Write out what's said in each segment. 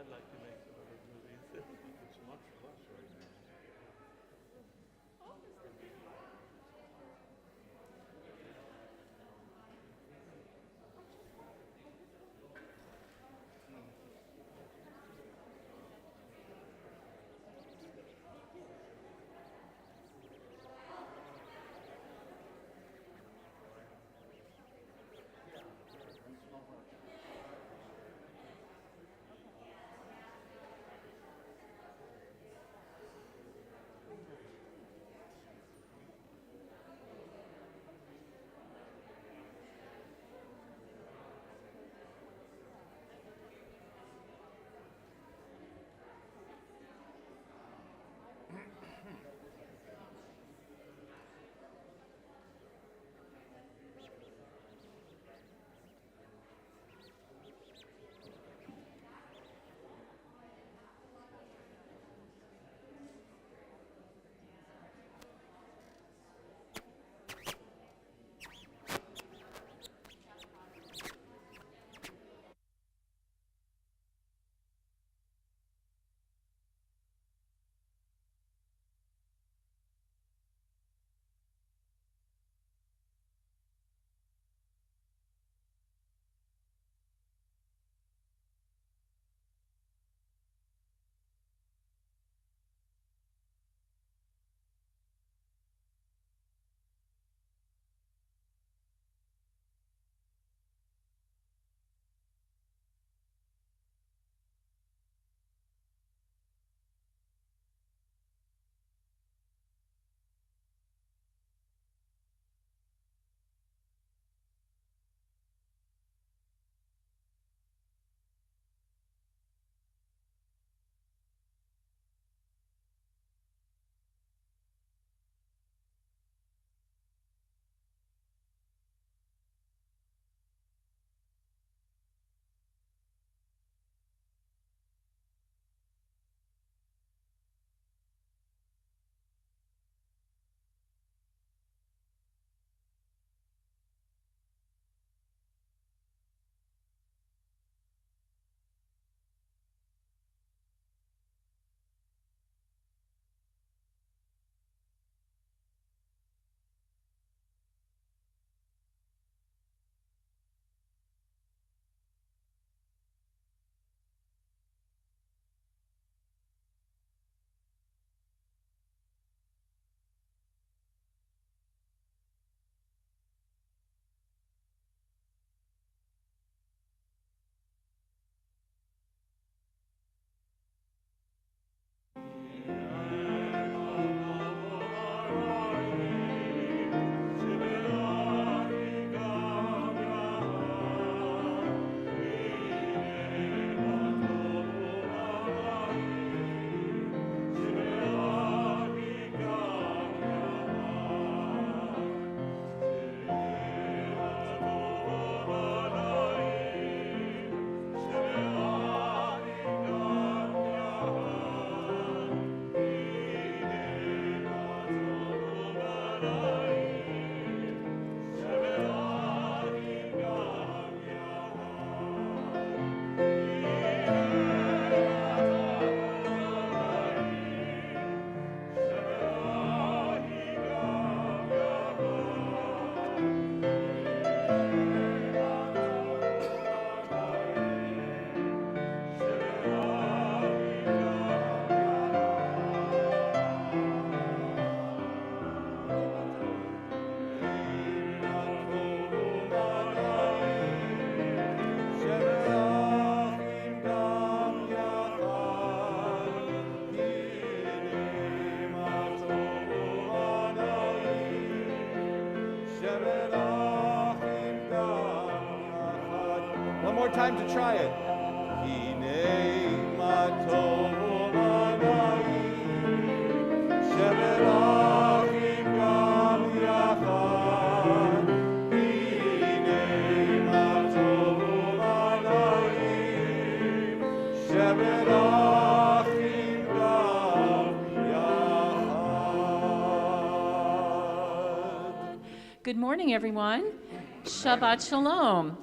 like to make some of those movies. It's much less right now. One more time to try it. Hine ma tov anayim, sheberachim gam yachad. Hine ma tov anayim, sheberachim gam yachad. Good morning, everyone. Shabbat Shalom.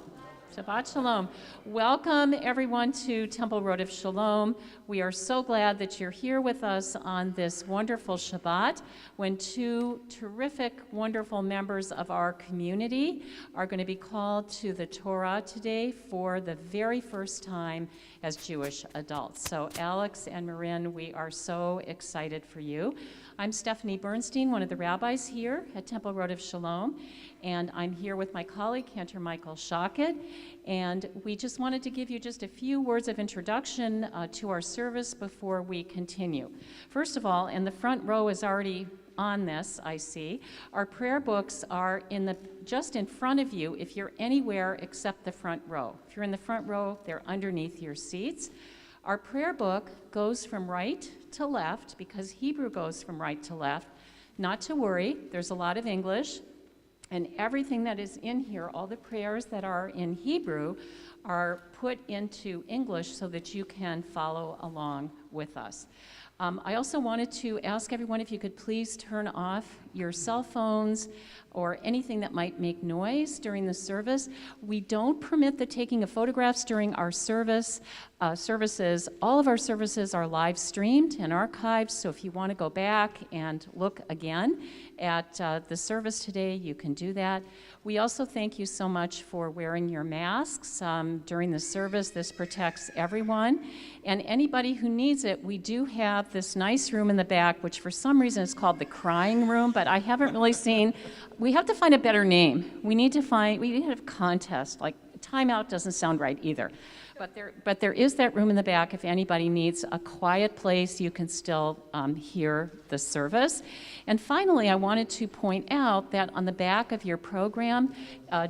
Shabbat Shalom. Welcome everyone to Temple Road of Shalom. We are so glad that you're here with us on this wonderful Shabbat when two terrific, wonderful members of our community are going to be called to the Torah today for the very first time as Jewish adults. So Alex and Marin, we are so excited for you. I'm Stephanie Bernstein, one of the rabbis here at Temple Road of Shalom, and I'm here with my colleague, Cantor Micheal Shochet, and we just wanted to give you just a few words of introduction to our service before we continue. First of all, and the front row is already on this, I see, our prayer books are just in front of you if you're anywhere except the front row. If you're in the front row, they're underneath your seats. Our prayer book goes from right to left because Hebrew goes from right to left. Not to worry, there's a lot of English, and everything that is in here, all the prayers that are in Hebrew, are put into English so that you can follow along with us. I also wanted to ask everyone if you could please turn off your cell phones or anything that might make noise during the service. We don't permit the taking of photographs during our services. All of our services are live streamed and archived, so if you want to go back and look again at the service today, you can do that. We also thank you so much for wearing your masks during the service. This protects everyone. And anybody who needs it, we do have this nice room in the back, which for some reason is called the crying room, but I haven't really seen. We have to find a better name. We need to have a contest, like timeout doesn't sound right either. But there is that room in the back if anybody needs a quiet place, you can still hear the service. And finally, I wanted to point out that on the back of your program,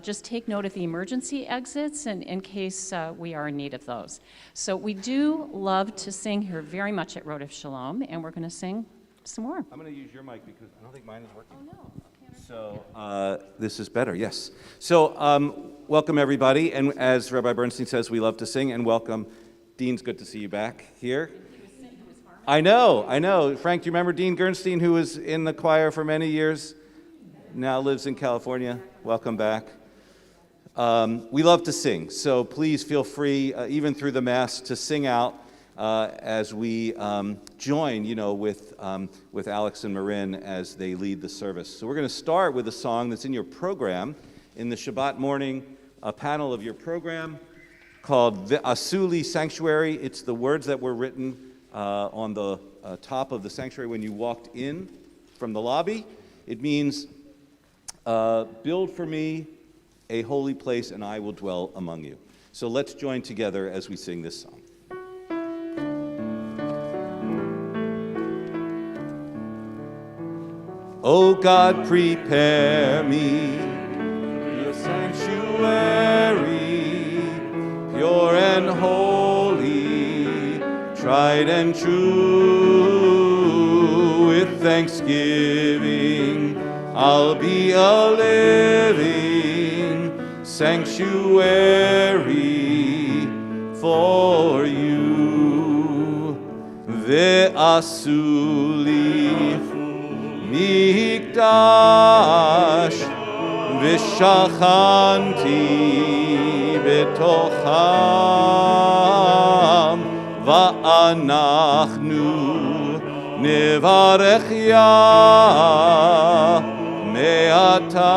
just take note of the emergency exits in case we are in need of those. So we do love to sing here very much at Road of Shalom, and we're going to sing some more. I'm going to use your mic because I don't think mine is working. Oh, no. So this is better, yes. So welcome everybody, and as Rabbi Bernstein says, we love to sing, and welcome. Dean, it's good to see you back here. I know. Frank, do you remember Dean Gernstein, who was in the choir for many years? Now lives in California. Welcome back. We love to sing, so please feel free, even through the Mass, to sing out as we join, with Alex and Marin as they lead the service. So we're going to start with a song that's in your program, in the Shabbat morning panel of your program, called Asuli Sanctuary. It's the words that were written on the top of the sanctuary when you walked in from the lobby. It means, build for me a holy place and I will dwell among you. So let's join together as we sing this song. O God, prepare me a sanctuary, pure and holy, tried and true. With thanksgiving, I'll be a living sanctuary for you. Ve'asuli Mikdash v'shachanti betocham va'anachnu nevarech Yah me'ata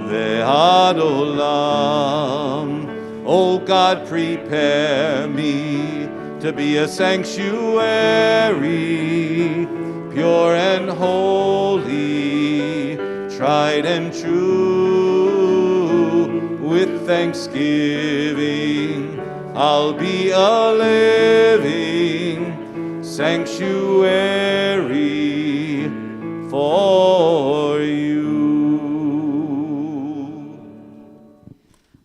ve'ad olam. O God, prepare me to be a sanctuary, pure and holy, tried and true. With thanksgiving, I'll be a living sanctuary for you.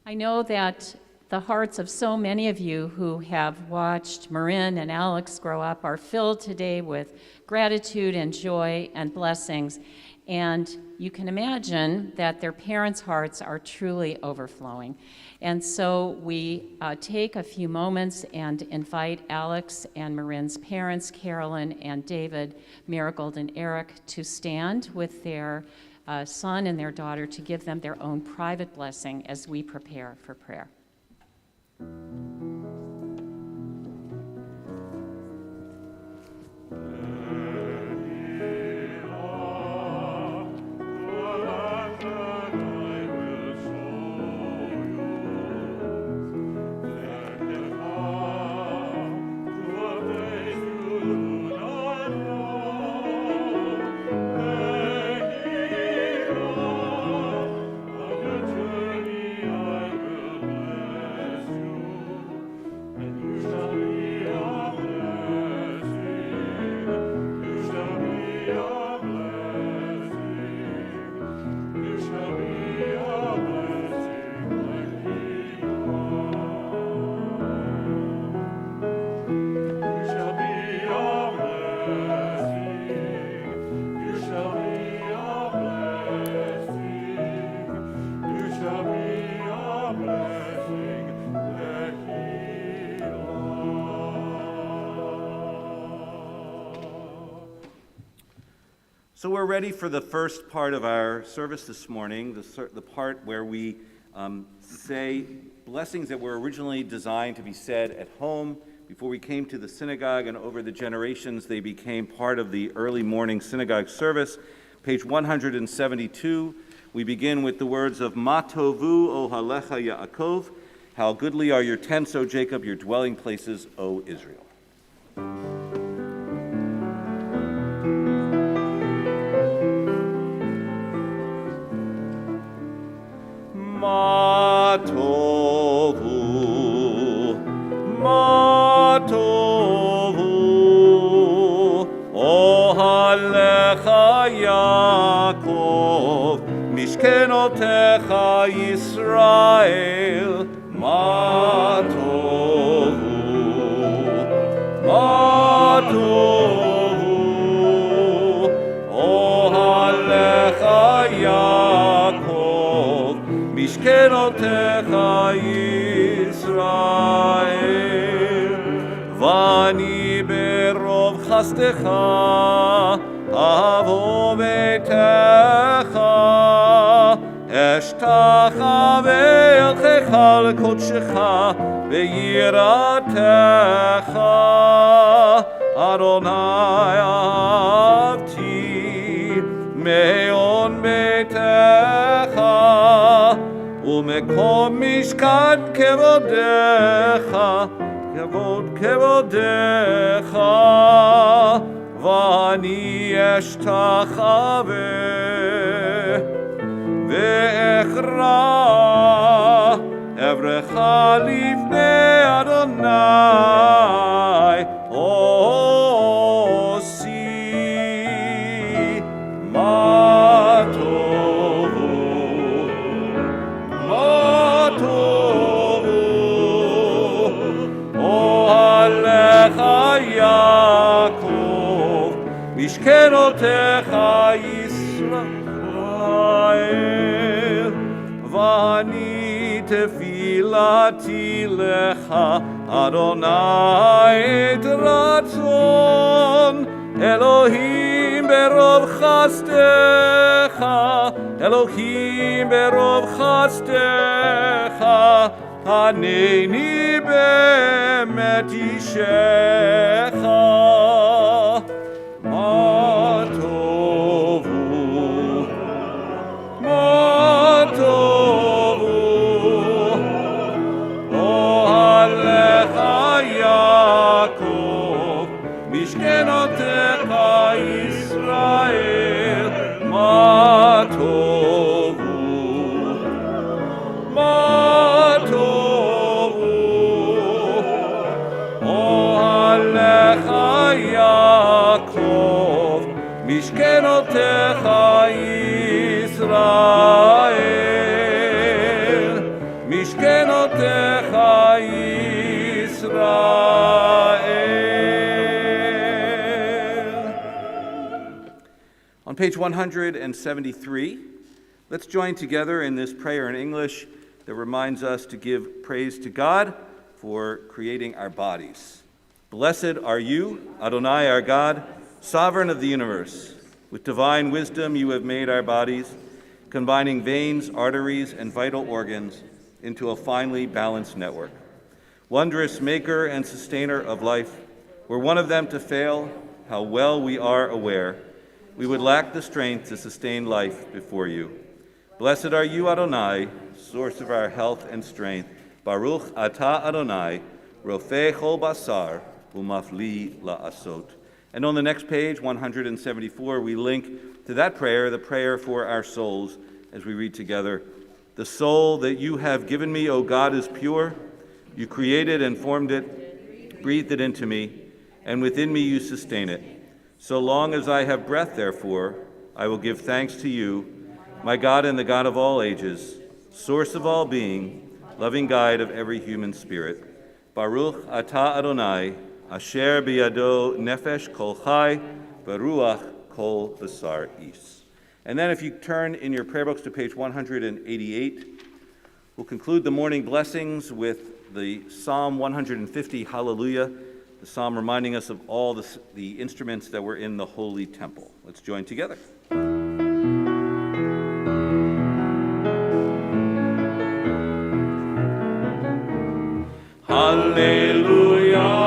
I know that the hearts of so many of you who have watched Marin and Alex grow up are filled today with gratitude and joy and blessings. And you can imagine that their parents' hearts are truly overflowing. And so we take a few moments and invite Alex and Marin's parents, Carolyn and David, Marigold and Eric, to stand with their son and their daughter to give them their own private blessing as we prepare for prayer. So we're ready for the first part of our service this morning, the part where we say blessings that were originally designed to be said at home before we came to the synagogue, and over the generations they became part of the early morning synagogue service. Page 172, we begin with the words of Ma tovu ohalecha Yaakov, how goodly are your tents, O Jacob, your dwelling places, O Israel. Ma tovu, ohalecha Yaakov, mishkenotecha Yisrael. Ma tovu, ohalecha Yaakov, mishkenotecha Yisrael. Vani berov chastecha avo betecha, eshtacha ve'elchecha lekodshecha ve'yiratecha. Adonai ahavti me'on betecha, umekom mishkan kevodecha, kevod kevodecha. Vani eshtachave ve'echra evrecha lifnei Adonai osi. Ma tovu, ohalecha Yaakov, mishkenotecha Yisrael. Vani tefilati lecha Adonai et ratzon, Elohim berov chastecha, Elohim berov chastecha, haneni be'emet ishecha. Ma tovu, ohalecha Yaakov, mishkenotecha Yisrael. Ma tovu, ohalecha Yaakov, mishkenotecha Yisrael, mishkenotecha Yisrael. On page 173, let's join together in this prayer in English that reminds us to give praise to God for creating our bodies. Blessed are you, Adonai our God, sovereign of the universe. With divine wisdom, you have made our bodies, combining veins, arteries, and vital organs into a finely balanced network. Wondrous maker and sustainer of life, were one of them to fail, how well we are aware, we would lack the strength to sustain life before you. Blessed are you, Adonai, source of our health and strength. Baruch atah Adonai, rofei chol basar, umafli la'asot. And on the next page, 174, we link to that prayer, the prayer for our souls, as we read together. The soul that you have given me, O God, is pure. You created and formed it, breathed it into me, and within me you sustain it. So long as I have breath, therefore, I will give thanks to you, my God and the God of all ages, source of all being, loving guide of every human spirit. Baruch atah Adonai, asher biyado nefesh kol chai, baruach kol basar is. And then if you turn in your prayer books to page 188, we'll conclude the morning blessings with the Psalm 150, Hallelujah, the psalm reminding us of all the instruments that were in the holy temple. Let's join together. Hallelujah.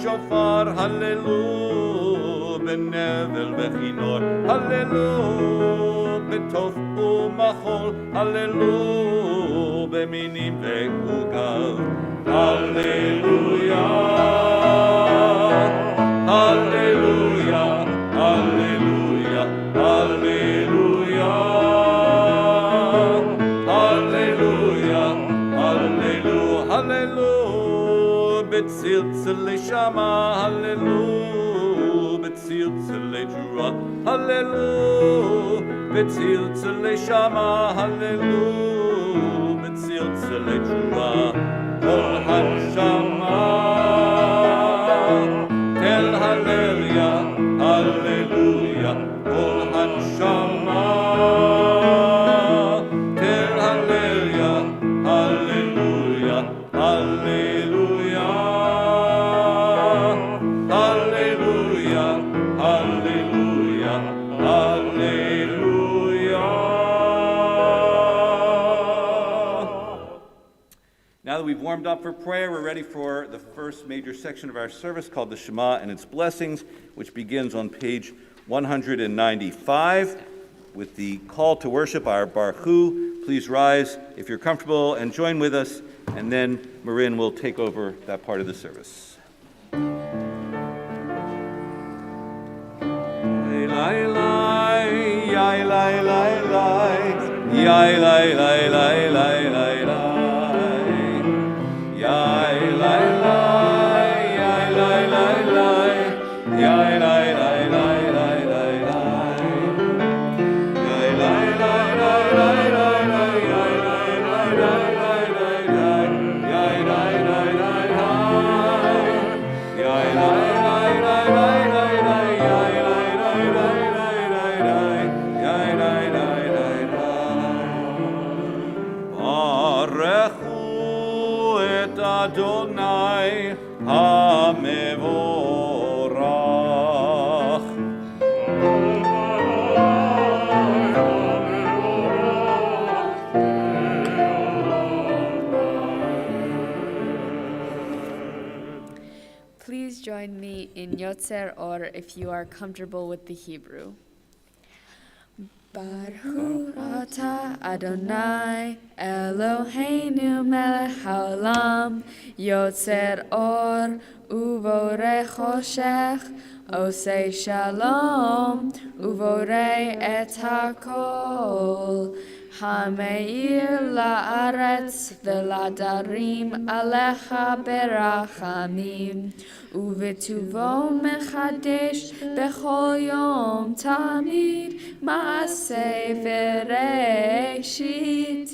Shofar, hallelu, benevel vechinor, hallelu, betof umachol, hallelu, beminim ve'ugav, hallelujah, hallelujah, hallelujah, hallelujah, hallelujah, hallelujah, hallelujah. Betzilzele shama, hallelu, betzilzele jura, hallelu, betzilzele shama, hallelu, betzilzele jura, kol hashama, tel hallelujah, hallelujah, kol hashama, tel hallelujah, hallelujah, hallelujah. Now that we've warmed up for prayer, we're ready for the first major section of our service called the Shema and its blessings, which begins on page 195 with the call to worship, our Baruch. Please rise if you're comfortable and join with us, and then Marin will take over that part of the service. Adonai HaMevorach. Please join me in Yotzer, or if you are comfortable with the Hebrew. Baruch atah Adonai Eloheinu melech haolam yotzer or uvorei choshech osei shalom uvorei et hakol hameir laaretz veladarim alecha berachamim uvituvo mechadesh bechol yom tamid maaseh bereshit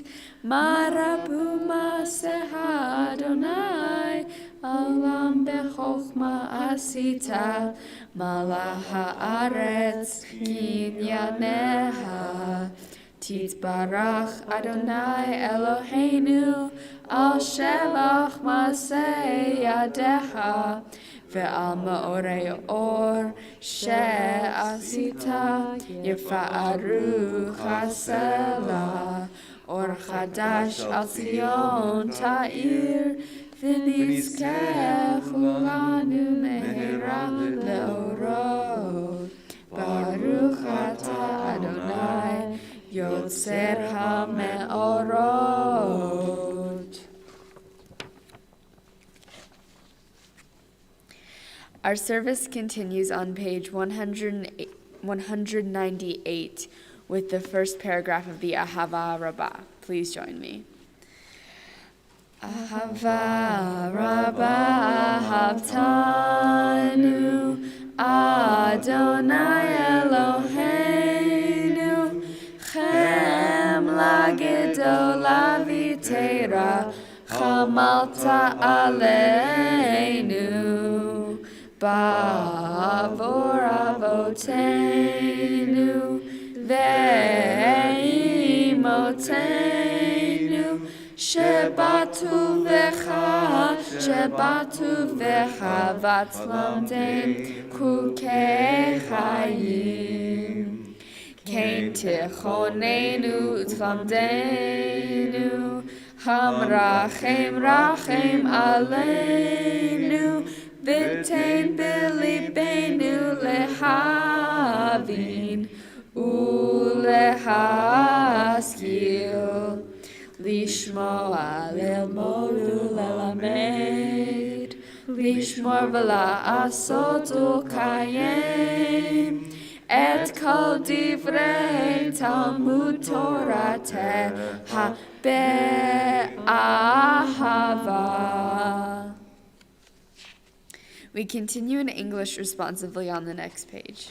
marabu maaseh Adonai Olam bechokma asita malach haaretz kinyaneha Titbarach Adonai Eloheinu al shevach maseh yadecha ve'al ma'orei or she'asita yirfa'aru chasela or chadash al Zion ta'ir v'nizkech ulanu mehera le'orot Baruch atah Adonai Yotzer HaMeorot. Our service continues on page 198 with the first paragraph of the Ahava Rabbah. Please join me. Ahava Rabbah Ahavtanu Adonai Eloheinu Chem lagedola vitera chamalta aleinu ba'avor avoteinu ve'imotenu shebatu vecha vatlamtem kukei chayim Kain tichonenu tlamdenu hamrachem rachem aleinu v'tein b'libenu lehavin ulehaskil lishmoa lelmodu lelamed lishmor v'la'asot ulkayem Et kol divrei Talmud Torah teha be'ahava. We continue in English responsively on the next page.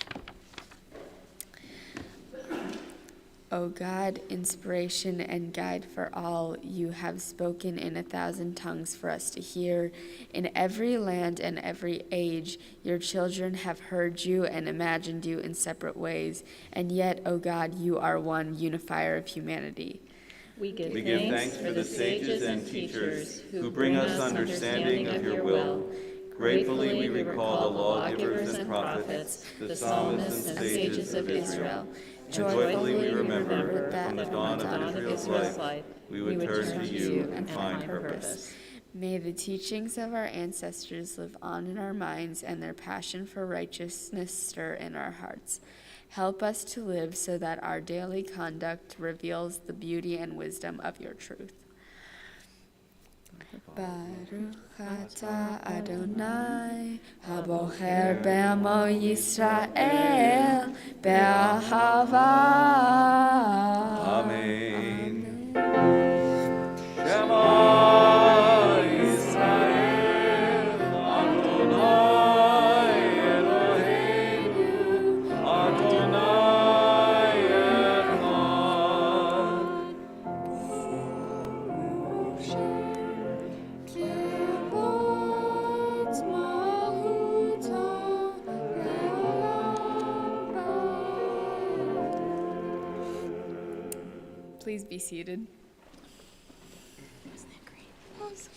O God, inspiration and guide for all, you have spoken in 1,000 tongues for us to hear. In every land and every age, your children have heard you and imagined you in separate ways. And yet, O God, you are one unifier of humanity. We give thanks for the sages and teachers who bring us understanding of your will. Gratefully we recall the lawgivers and prophets, the psalmists and sages of Israel. Joyfully we remember that from the dawn of Israel's life, we would turn to you and find purpose. May the teachings of our ancestors live on in our minds and their passion for righteousness stir in our hearts. Help us to live so that our daily conduct reveals the beauty and wisdom of your truth. Baruch atah Adonai habocher be'amo Yisrael be'ahava. Amen. Shema Yisrael Adonai Eloheinu Adonai Please be seated. Isn't that great? Oh, so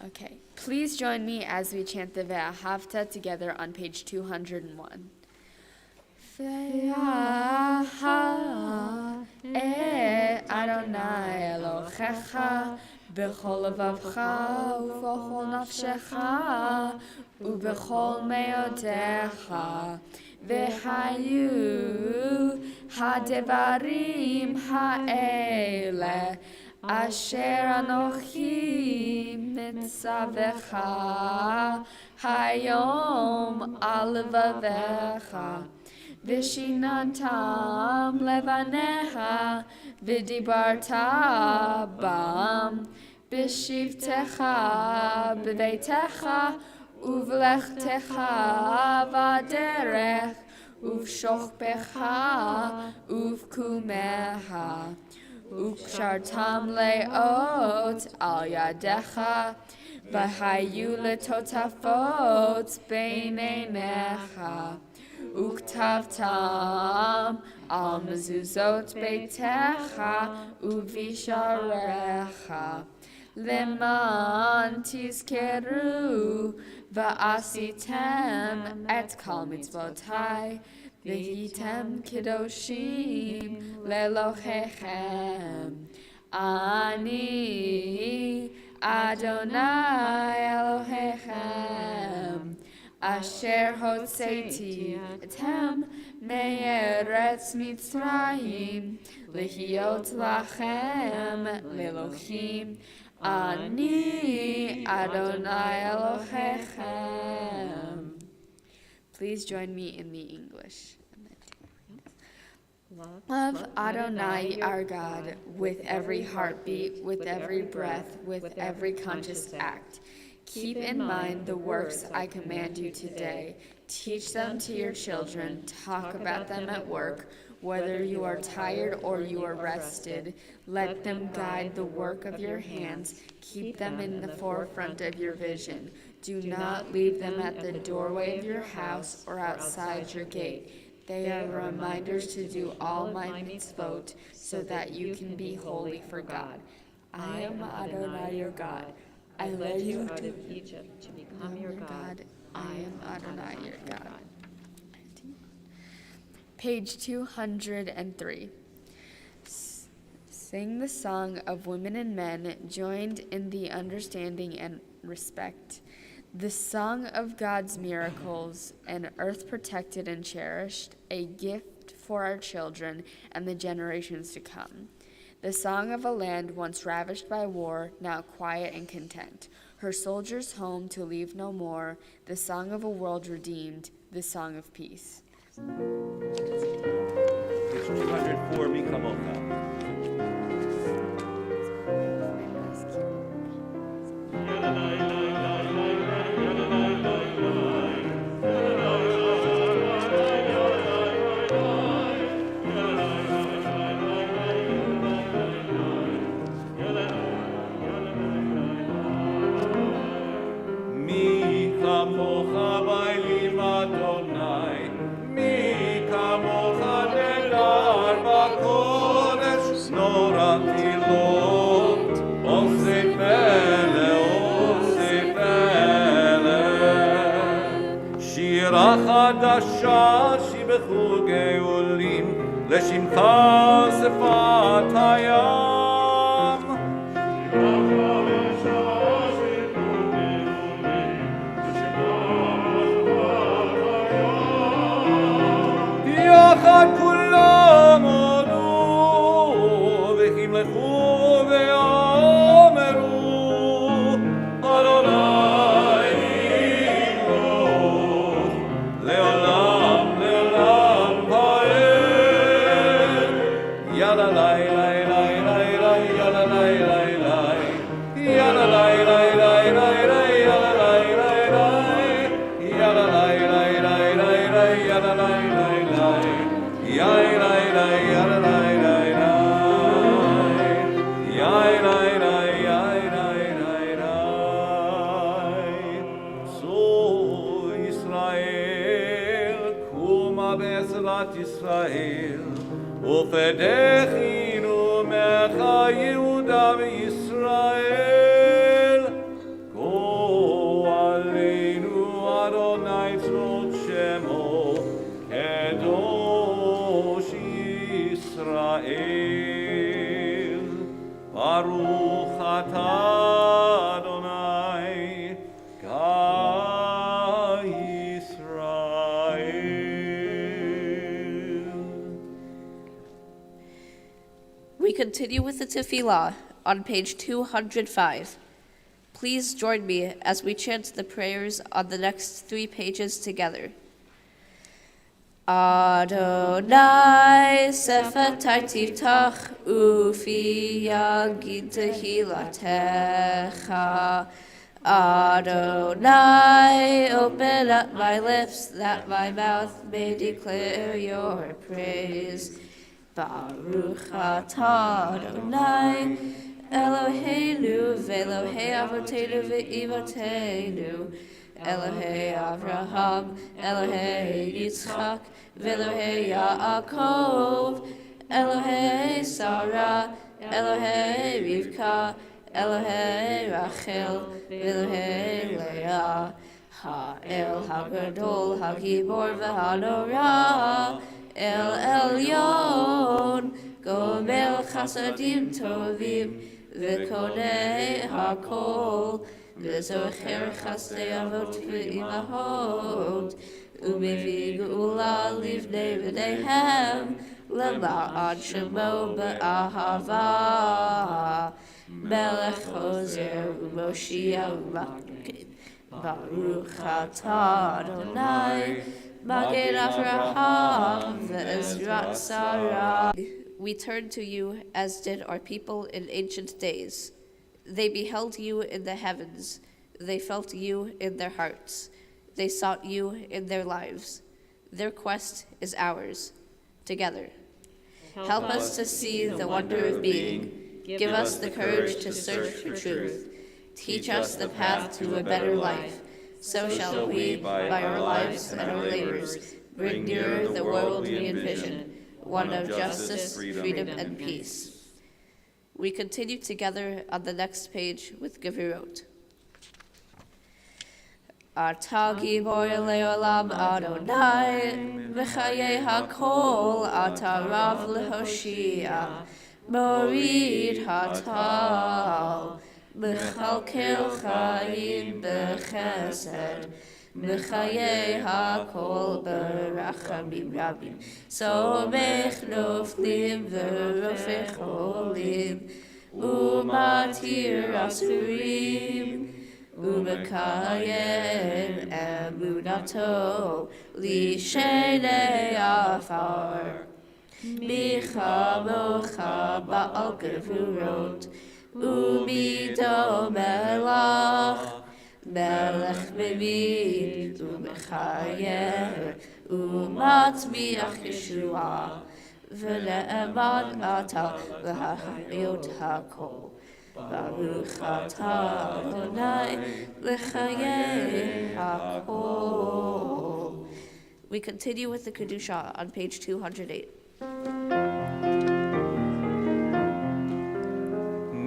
Okay. Please join me as we chant the Ve'ahavta together on page 201. Ve'ahavta Adonai Eloheinu Elohecha, b'chol levavcha, u'b'chol nafshecha, u'b'chol meodecha, v'hayu hadevarim ha'ele, asher anochi mitzavecha, hayom al levavecha. Vishinantam levanecha, vidibarta bam, bishivtecha beveitecha, uvlechtecha vaderech, uvshochbecha, uvkumecha, ukshartam leot al yadecha, vahayu letotafot beinenecha. Uktavtam al mezuzot beitecha uvisharecha leman tizkeru va'asitem et kol mitzvotai v'hitem kedoshim lelohechem ani Adonai Elohechem Asher hotzeiti etem me'eretz Mitzrayim lehiot lachem lelohim ani Adonai Elohechem. Please join me in the English. Love Adonai our God with every heartbeat, with every breath, with every conscious act. Keep in mind the works I command you today. Teach them to your children. Talk about them at work. Whether you are tired or you are rested, let them guide the work of your hands. Keep them in the forefront of your vision. Do not leave them at the doorway of your house or outside your gate. They are reminders to do all my mitzvot so that you can be holy for God. I am Adonai your God. I led you out of Egypt to become your God. I am Adonai your God. Page 203. Sing the song of women and men joined in the understanding and respect. The song of God's miracles, an earth protected and cherished, a gift for our children and the generations to come. The song of a land once ravished by war, now quiet and content, her soldiers home to leave no more, the song of a world redeemed, the song of peace. It's 204, Micheal. חדשה שבחוגי עולים לשמך שפת הים יחד כולם עלו והמלכו ואמרו אדוני ימלוך לעולם לעולם פאר יאללה לי לי לי לי לי יאללה לי לי לי יאללה לי לי לי לי לי יאללה לי לי לי יאללה לי לי לי לי לי יאללה לי לי ישראל ופדחינו ממך יהודה וישראל גואלנו אדוני צבאות שמו קדוש ישראל Baruch atah Adonai, Ga Yisrael. We continue with the Tefillah on page 205. Please join me as we chant the prayers on the next 3 pages together. Adonai sefatai tiftach ufi yagid tehilatecha. Adonai, open up my lips that my mouth may declare your praise. Baruch atah Adonai, Eloheinu ve'Elohei Avotenu ve'Imotenu, Elohei Avraham, Elohei Yitzchak, ve'Elohei Yaakov, Elohei Sarah, Elohei Rivka, Elohei Rachel, ve'Elohei Leah, Ha'el HaGadol, HaGibor ve'Hanorah, El Elyon, Gomer Chasadim Tovim, V'Konei HaKol, V'Zocher Chasdei Avot V'Imahot, U'Mevi Geula Livnei V'neihem, Lema'an Shemo B'Ahava, Melech Hozer U'Moshia U'Makim, Baruch atah Adonai, Magid Avraham ve'Ezrat Sarah. We turn to you as did our people in ancient days. They beheld you in the heavens. They felt you in their hearts. They sought you in their lives. Their quest is ours, together. Help us to see the wonder of being. Give us the courage to search for truth. Teach us the path to a better life. So shall we, by our lives and our labors, bring nearer the world we envision, one of justice, freedom, and peace. We continue together on the next page with Gevurot. Ata gibor leolam Adonai, v'chayei hakol ata rav lehoshia, morid hatal, Mechalkel chayim bechesed, Mechayei hakol berachamim rabim, Somech noflim v'rofech olim, Umatir asurim, Umekayem emunato, Lishenei afar, Micha mocha ba'al gevurot, Umido melach, melech mimid, umechayer, umatmiach Yeshua, v'ne'eman ata v'hachayot hakol, Baruch atah Adonai l'chayei hakol. We continue with the Kedusha on page 208.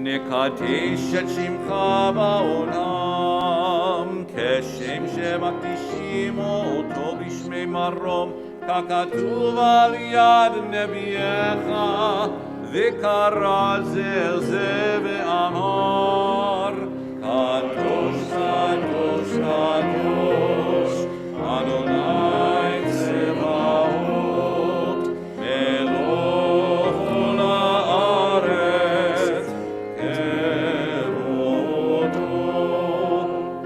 נקדש את שמך בעולם, כשם שמקדישים אותו בשמי מרום, ככתוב על יד נביאך, וקרא זה ואמר, קדוש קדוש קדוש, אדוני צבאות, מלוך כל הארץ,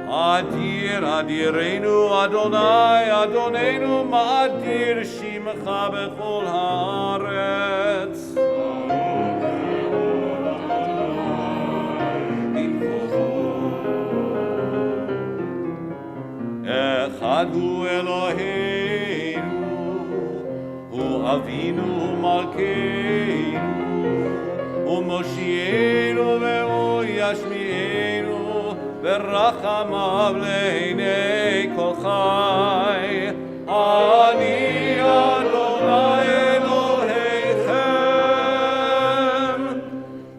אדיר אדירנו אדוני אדוננו מאדיר שמך בכל הארץ. אחד הוא אלוהינו, הוא אבינו מלכנו, הוא מושיענו והוא ישמיענו, ברחמיו לעיני כל חי. אני אדוני אלוהיכם,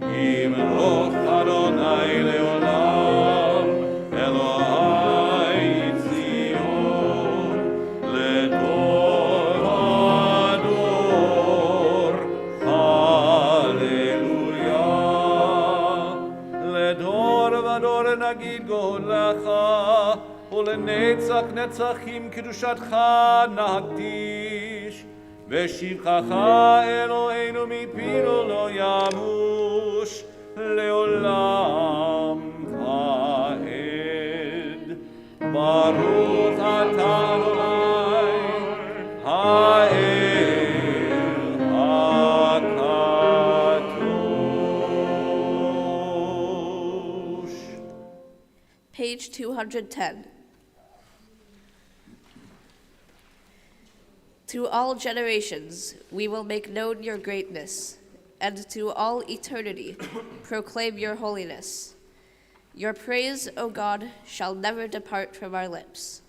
ימלוך אדוני לעולם, אלוהי ציון, לדור הדור, הללויה. ולנגיד גאולך, ולנצח נצחים קדושתך נקדיש, ושבחך אלוהינו מפינו לא ימוש, לעולם ועד. ברוך אתה אדוני, האל הקדוש. Page 210. To all generations we will make known your greatness, and to all eternity proclaim your holiness. Your praise, O God, shall never depart from our lips.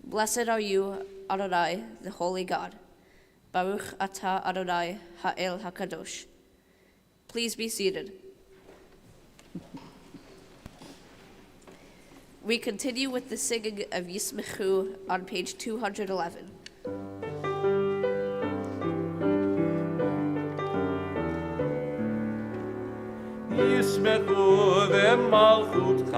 Blessed are you, Adonai, the holy God. Baruch atah Adonai ha'el hakadosh. Please be seated. We continue with the singing of Yismechu on page 211. ישמחו במלכותך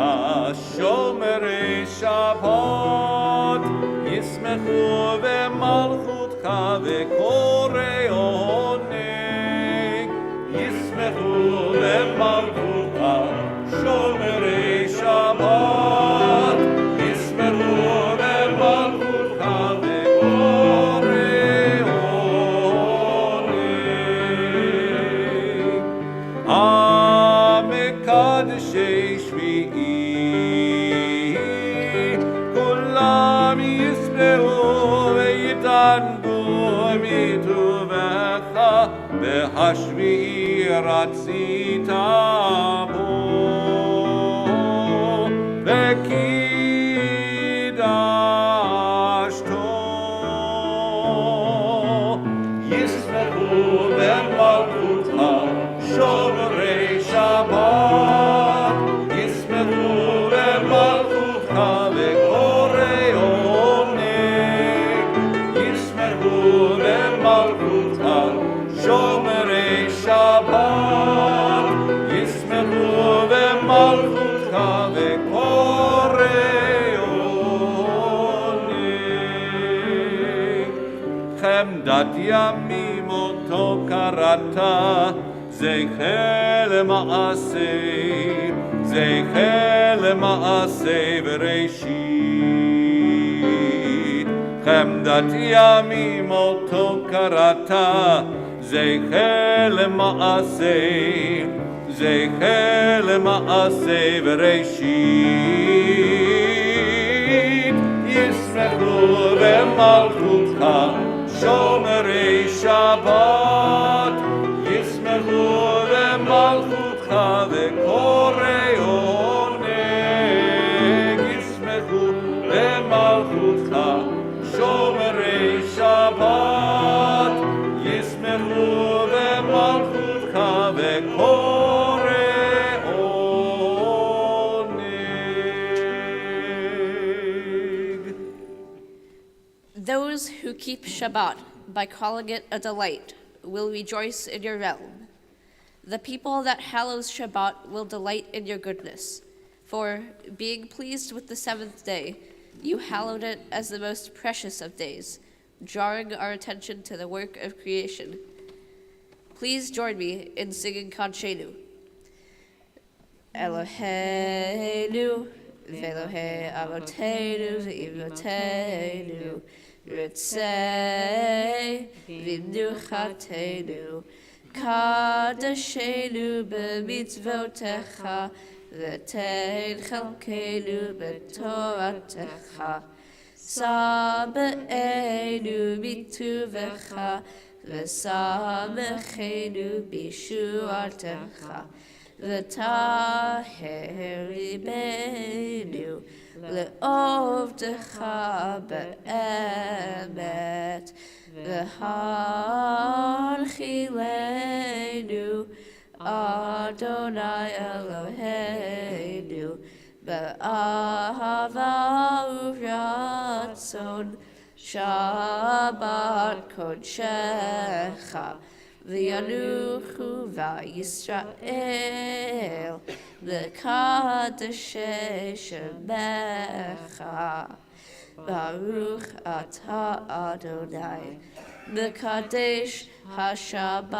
שומרי שבת, ישמחו במלכותך וקוראי עונג, ישמחו במלכותך שומרי שבת, ישמחו במלכותך וקוראי עונג. קדשי שביעי, כולם ישמחו ויתענגו מטובך, בהשביעי רצית בו, וקידשתו. ישמחו במלכותך שומרי שבת, ישמחו במלכותך וקוראי עונג, ישמחו במלכותך שומרי שבת, ישמחו במלכותך וקוראי עונג. חמדת ימים אותו קראת, זכר למעשה, זכר למעשה בראשית. חמדת ימים אותו קראת, זכר למעשה, זכר למעשה בראשית. ישמחו במלכותך שומרי שבת, ישמחו במלכותך וקוראי עונג, ישמחו במלכותך שומרי שבת, ישמחו במלכותך וקוראי עונג. Those who keep Shabbat by calling it a delight will rejoice in your realm. The people that hallows Shabbat will delight in your goodness. For, being pleased with the seventh day, you hallowed it as the most precious of days, drawing our attention to the work of creation. Please join me in singing Kanshenu. Eloheinu, Velohei Avoteinu, Ivotenu, Ritzei, Vinuchatenu, Kadashenu b'mitzvotecha, v'tein chalkenu b'toratecha, Sabe'enu mituvecha, v'samechenu b'shuatecha, v'taher libenu, le'ovdecha be'emet, v'hanchilenu, Adonai Eloheinu, be'ahava uvratzon, Shabbat kodshecha, v'yanuchu v'Yisrael, L'kadasheh Shemecha. Baruch Atah Adonai, L'kadesh HaShabbat.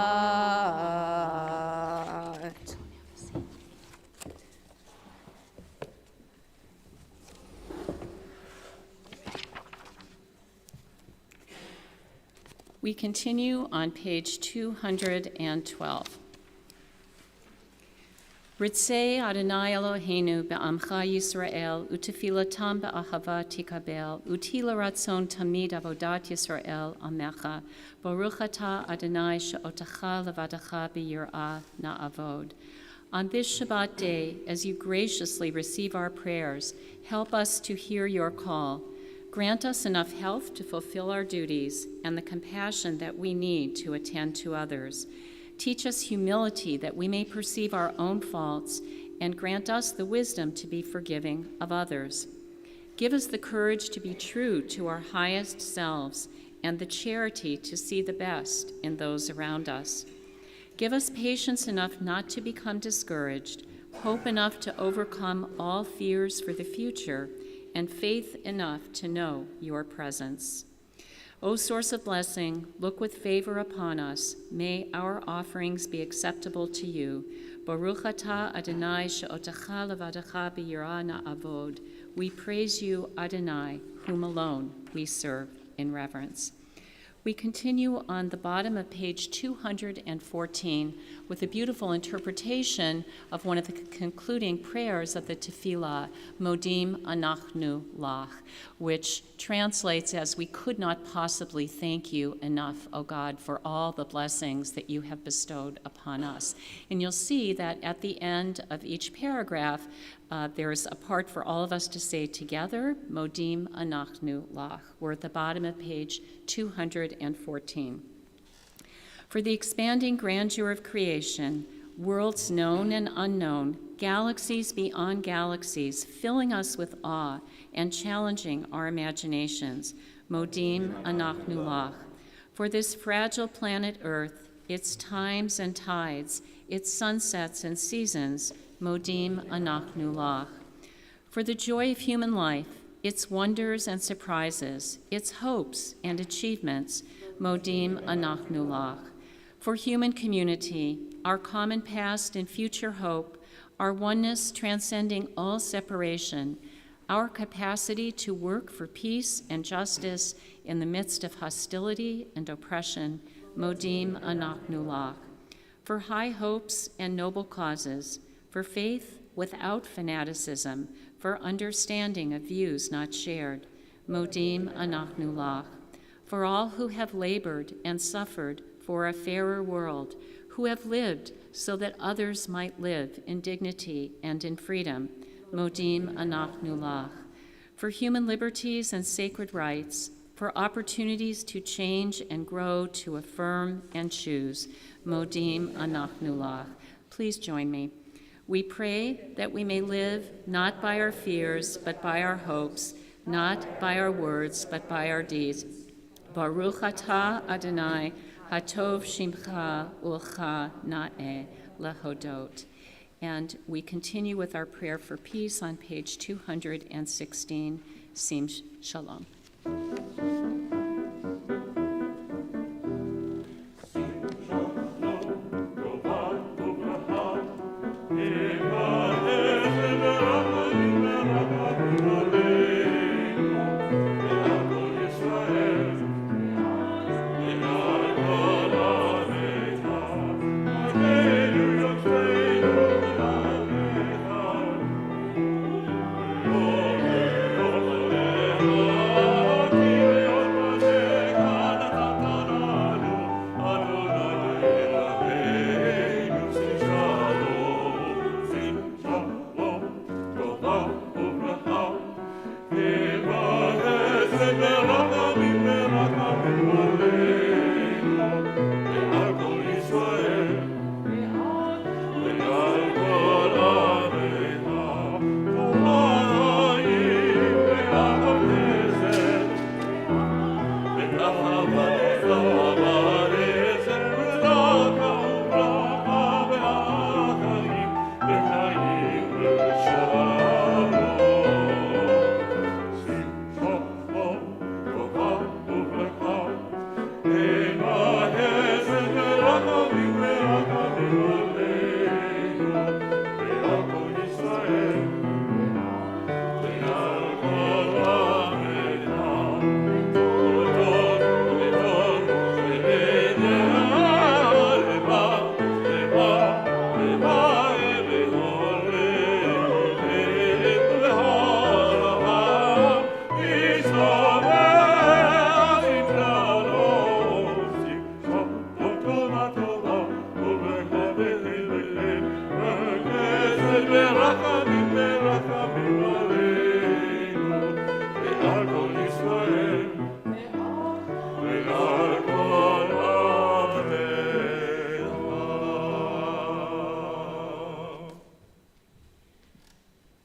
We continue on page 212. Ritzei Adonai Eloheinu be'amcha Yisrael, utefilatam be'ahava tikabel, utila ratzon tamid avodat Yisrael amecha, baruch atah Adonai she'otacha levadacha b'yirah na'avod. On this Shabbat day, as you graciously receive our prayers, help us to hear your call. Grant us enough health to fulfill our duties and the compassion that we need to attend to others. Teach us humility that we may perceive our own faults, and grant us the wisdom to be forgiving of others. Give us the courage to be true to our highest selves and the charity to see the best in those around us. Give us patience enough not to become discouraged, hope enough to overcome all fears for the future, and faith enough to know your presence. O source of blessing, look with favor upon us. May our offerings be acceptable to you. Baruch atah Adonai she'otacha levadacha b'yirah na'avod. We praise you, Adonai, whom alone we serve in reverence. We continue on the bottom of page 214 with a beautiful interpretation of one of the concluding prayers of the Tefillah, Modim Anachnu Lach, which translates as, we could not possibly thank you enough, O God, for all the blessings that you have bestowed upon us. And you'll see that at the end of each paragraph, there's a part for all of us to say together, Modim Anachnu Lach. We're at the bottom of page 214. For the expanding grandeur of creation, worlds known and unknown, galaxies beyond galaxies, filling us with awe and challenging our imaginations, Modim Anachnu Lach. For this fragile planet Earth, its times and tides, its sunsets and seasons, Modim Anachnu Lach. For the joy of human life, its wonders and surprises, its hopes and achievements, Modim Anachnu Lach. For human community, our common past and future hope, our oneness transcending all separation, our capacity to work for peace and justice in the midst of hostility and oppression, Modim Anachnu Lach. For high hopes and noble causes, for faith without fanaticism, for understanding of views not shared, Modim Anachnu Lach. For all who have labored and suffered for a fairer world, who have lived so that others might live in dignity and in freedom, Modim Anachnu Lach. For human liberties and sacred rights, for opportunities to change and grow, to affirm and choose, Modim Anachnu Lach. Please join me. We pray that we may live not by our fears, but by our hopes, not by our words, but by our deeds. Baruch atah Adonai, hatov shimcha ulcha na'eh lehodot. And we continue with our prayer for peace on page 216, Sim Shalom. Oh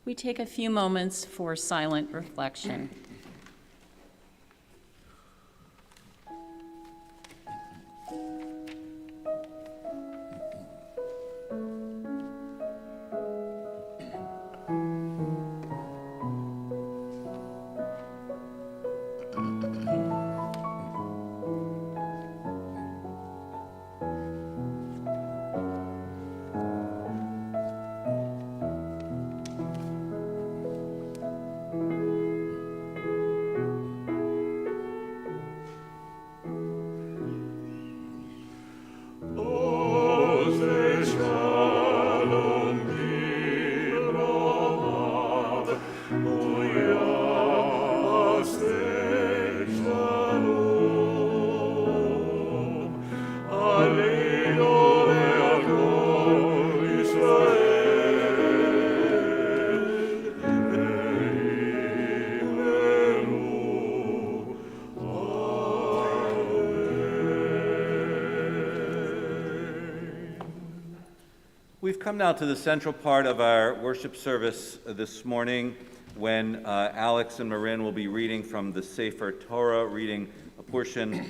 We take a few moments for silent reflection. We've come now to the central part of our worship service this morning when Alex and Marin will be reading from the Sefer Torah, reading a portion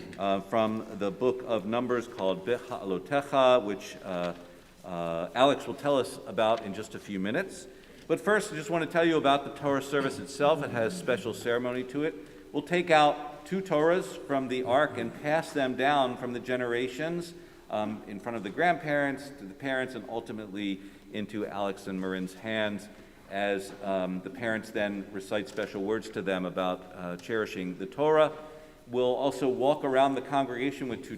from the book of Numbers called B'Ha'alotecha, which Alex will tell us about in just a few minutes. But first, I just want to tell you about the Torah service itself. It has special ceremony to it. We'll take out 2 Torahs from the Ark and pass them down from the generations in front of the grandparents, to the parents, and ultimately into Alex and Marin's hands as the parents then recite special words to them about cherishing the Torah. We'll also walk around the congregation with the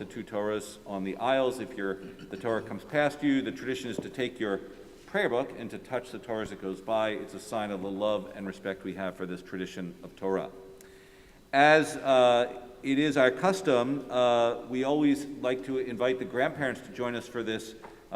2 Torahs on the aisles. If the Torah comes past you, the tradition is to take your prayer book and to touch the Torah as it goes by. It's a sign of the love and respect we have for this tradition of Torah. As it is our custom, we always like to invite the grandparents to join us for this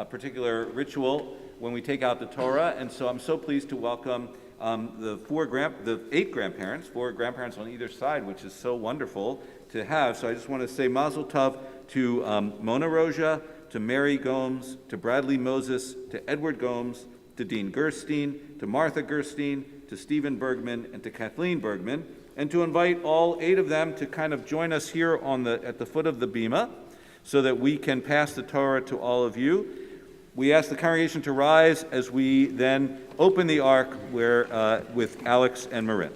particular ritual when we take out the Torah, and so I'm so pleased to welcome the 8 grandparents, 4 grandparents on either side, which is so wonderful to have. So I just want to say Mazel Tov to Mona Roja, to Mary Gomes, to Bradley Moses, to Edward Gomes, to Dean Gerstein, to Martha Gerstein, to Stephen Bergman, and to Kathleen Bergman, and to invite all 8 of them to kind of join us here at the foot of the bima so that we can pass the Torah to all of you. We ask the congregation to rise as we then open the Ark with Alex and Marin.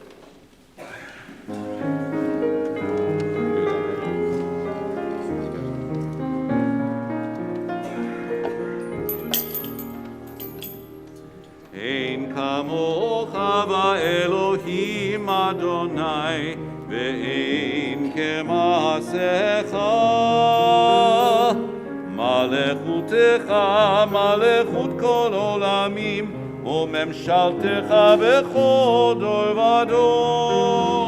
Ein kamocha va'Elohim Adonai ve'ein kema'asecha malechutecha malechut kol olamim u'memshaltecha bechol dor vador.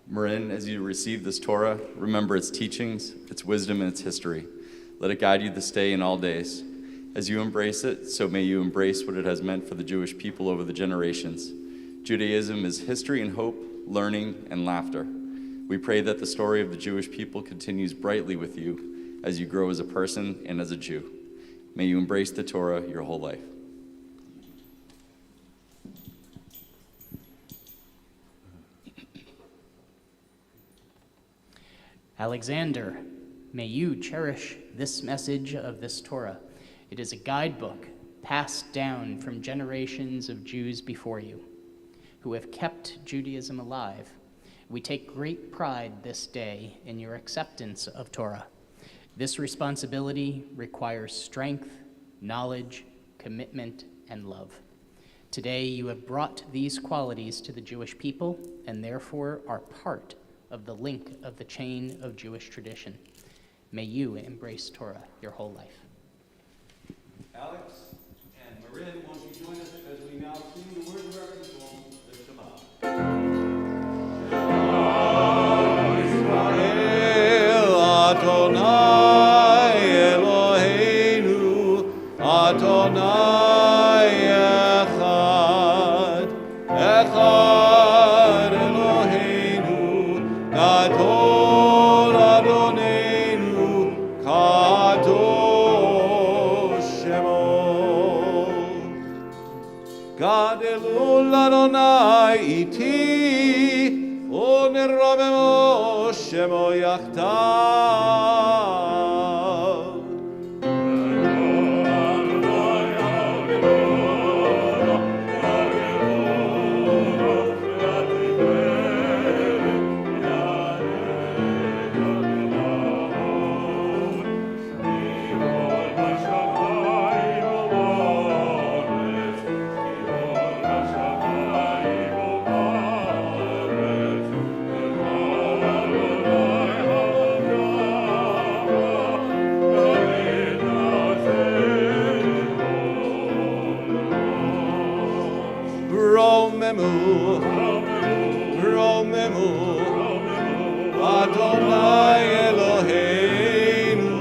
Marin, as you receive this Torah, remember its teachings, its wisdom, and its history. Let it guide you this day and all days. As you embrace it, so may you embrace what it has meant for the Jewish people over the generations. Judaism is history and hope, learning and laughter. We pray that the story of the Jewish people continues brightly with you as you grow as a person and as a Jew. May you embrace the Torah your whole life. Alexander, may you cherish this message of this Torah. It is a guidebook passed down from generations of Jews before you who have kept Judaism alive. We take great pride this day in your acceptance of Torah. This responsibility requires strength, knowledge, commitment, and love. Today, you have brought these qualities to the Jewish people and therefore are part of the link of the chain of Jewish tradition. May you embrace Torah your whole life. Alex and Marin, won't you join us as we now sing the word of reverence on the Shabbat? Israel Adonai Eloheinu Adonai Echad Echad Eloheinu Gadol Adonenu Kadosh Shemo Gadelul Adonai iti Oneromemo Shemo Yachtav Romemu Adonai Eloheinu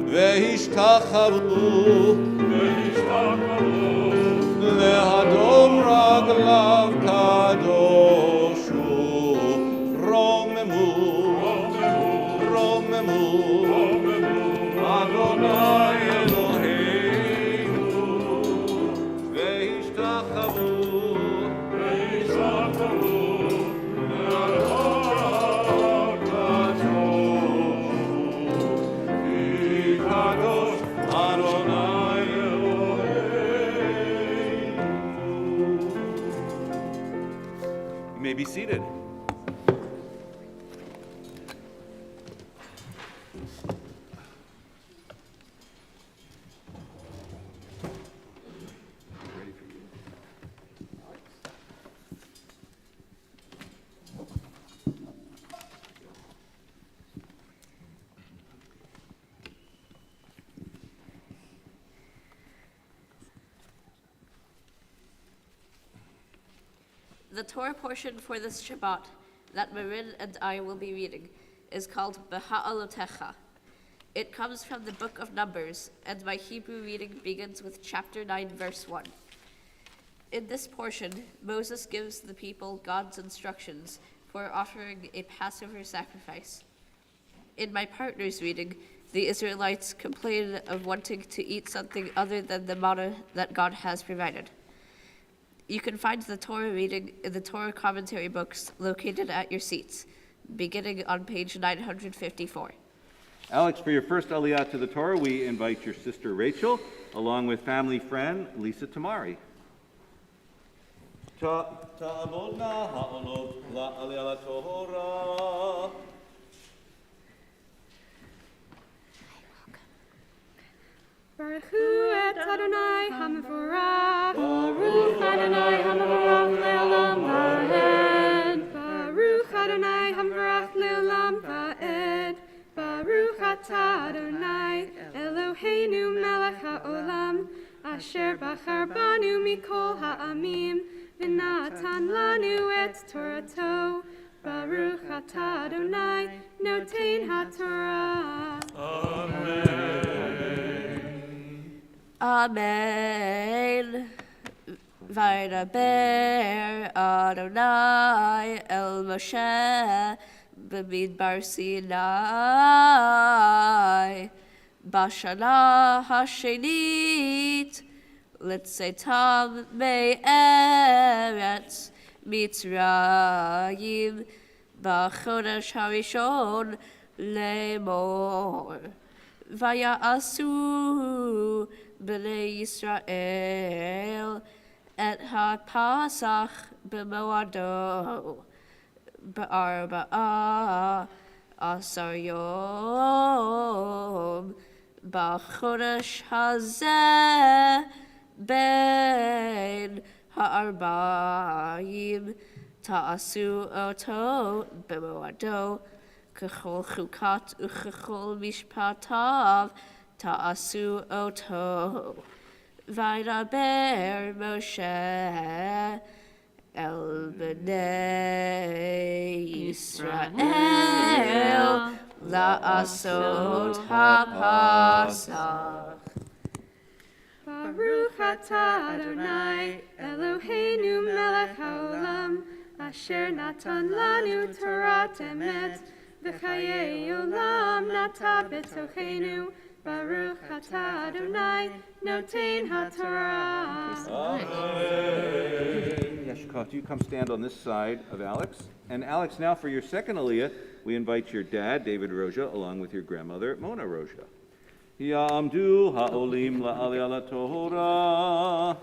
Vehishtachavu Lehadom Raglav Kadoshu Romemu Adonai Eloheinu Vehishtachavu You may be seated. The Torah portion for this Shabbat that Marin and I will be reading is called Beha'alotecha. It comes from the book of Numbers, and my Hebrew reading begins with chapter 9, verse 1. In this portion, Moses gives the people God's instructions for offering a Passover sacrifice. In my partner's reading, the Israelites complain of wanting to eat something other than the manna that God has provided. You can find the Torah reading in the Torah commentary books located at your seats, beginning on page 954. Alex, for your first aliyah to the Torah, we invite your sister Rachel, along with family friend Lisa Tamari. Ta'amodna ha'olot la'aliyah Torah. Baruch hu et Adonai HaMevorach. Baruch Adonai HaMevorach le'olam va'ed. Baruch Adonai HaMevorach le'olam va'ed. Baruch atah Adonai Eloheinu melech ha'olam. Asher bachar banu mikol ha'amim. V'natan lanu et Torato. Baruch atah Adonai notein ha'Torah. Amen. Vaydaber Adonai el Moshe b'midbar Sinai b'shana hashenit l'tzetam me'eretz Mitzrayim b'chodesh harishon lemor vaya'asu B'nei Yisrael et ha-pasach b'moado בארבעה עשר יום בחודש הזה בין הארבעים תעשו אותו במועדו ככל חוקת וככל משפטיו תעשו אותו. וידבר משה אל בני ישראל לעשות הפסח. Baruch atah Adonai Eloheinu melech haolam asher natan lanu Torat emet v'chayei olam nata b'tochenu Baruch atah Adonai noten haTorah. Yeshkot, you come stand on this side of Alex. And Alex, now for your second aliyah, we invite your dad, David Rozsa, along with your grandmother, Mona Rozsa. Ya'amdu ha'olim la'aliyah la'torah.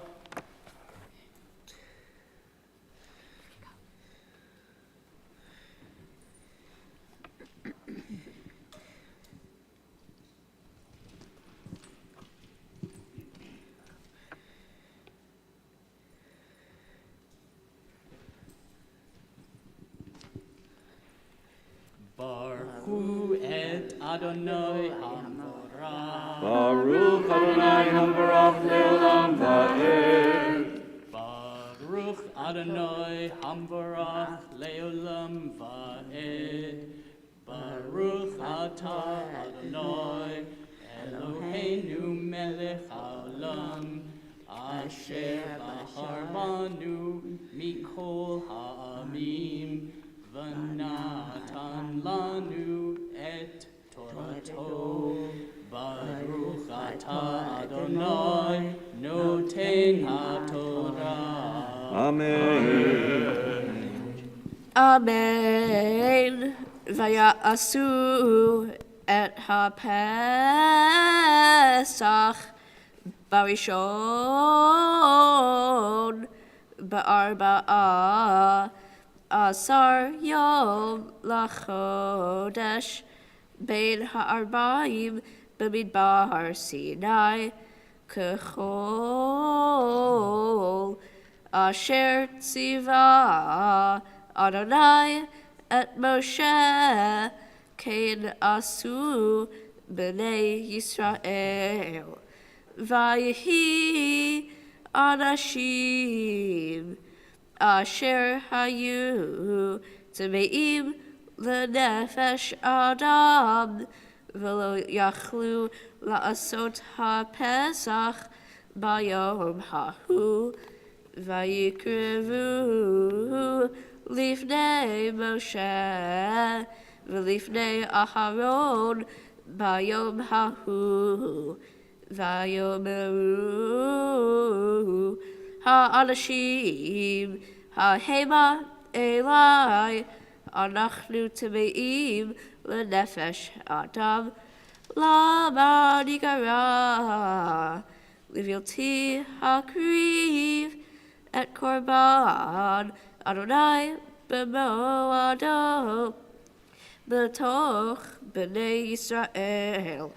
Baruch et Adonai Hamorah. Baruch Adonai Hambarach le'olam va'ed. Baruch Adonai Hambarach le'olam va'ed. Baruch atah Adonai Eloheinu melech haolam asher bahar banu mikol ha'amim v'natan lanu et Torato. Baruch atah Adonai noten haTorah. Amen. Amen. Vaya'asu et ha'pesach barishon ba'arba'a asar yom lachodesh bein ha'arba'im b'midbar Sinai kechol asher tziva Adonai et Moshe kein asu b'nei Yisrael vayehi anashim asher hayu tmeim lenefesh adam v'lo yachlu la'asot ha'pesach bayom hahu vayikrevu lifnei Moshe v'lifnei Aharon bayom hahu vayomeru ha'anashim ha'hema elai anachnu tmeim lenefesh adam lama nikara livilti hakriv et korban Adonai b'moado b'toch b'nei Yisrael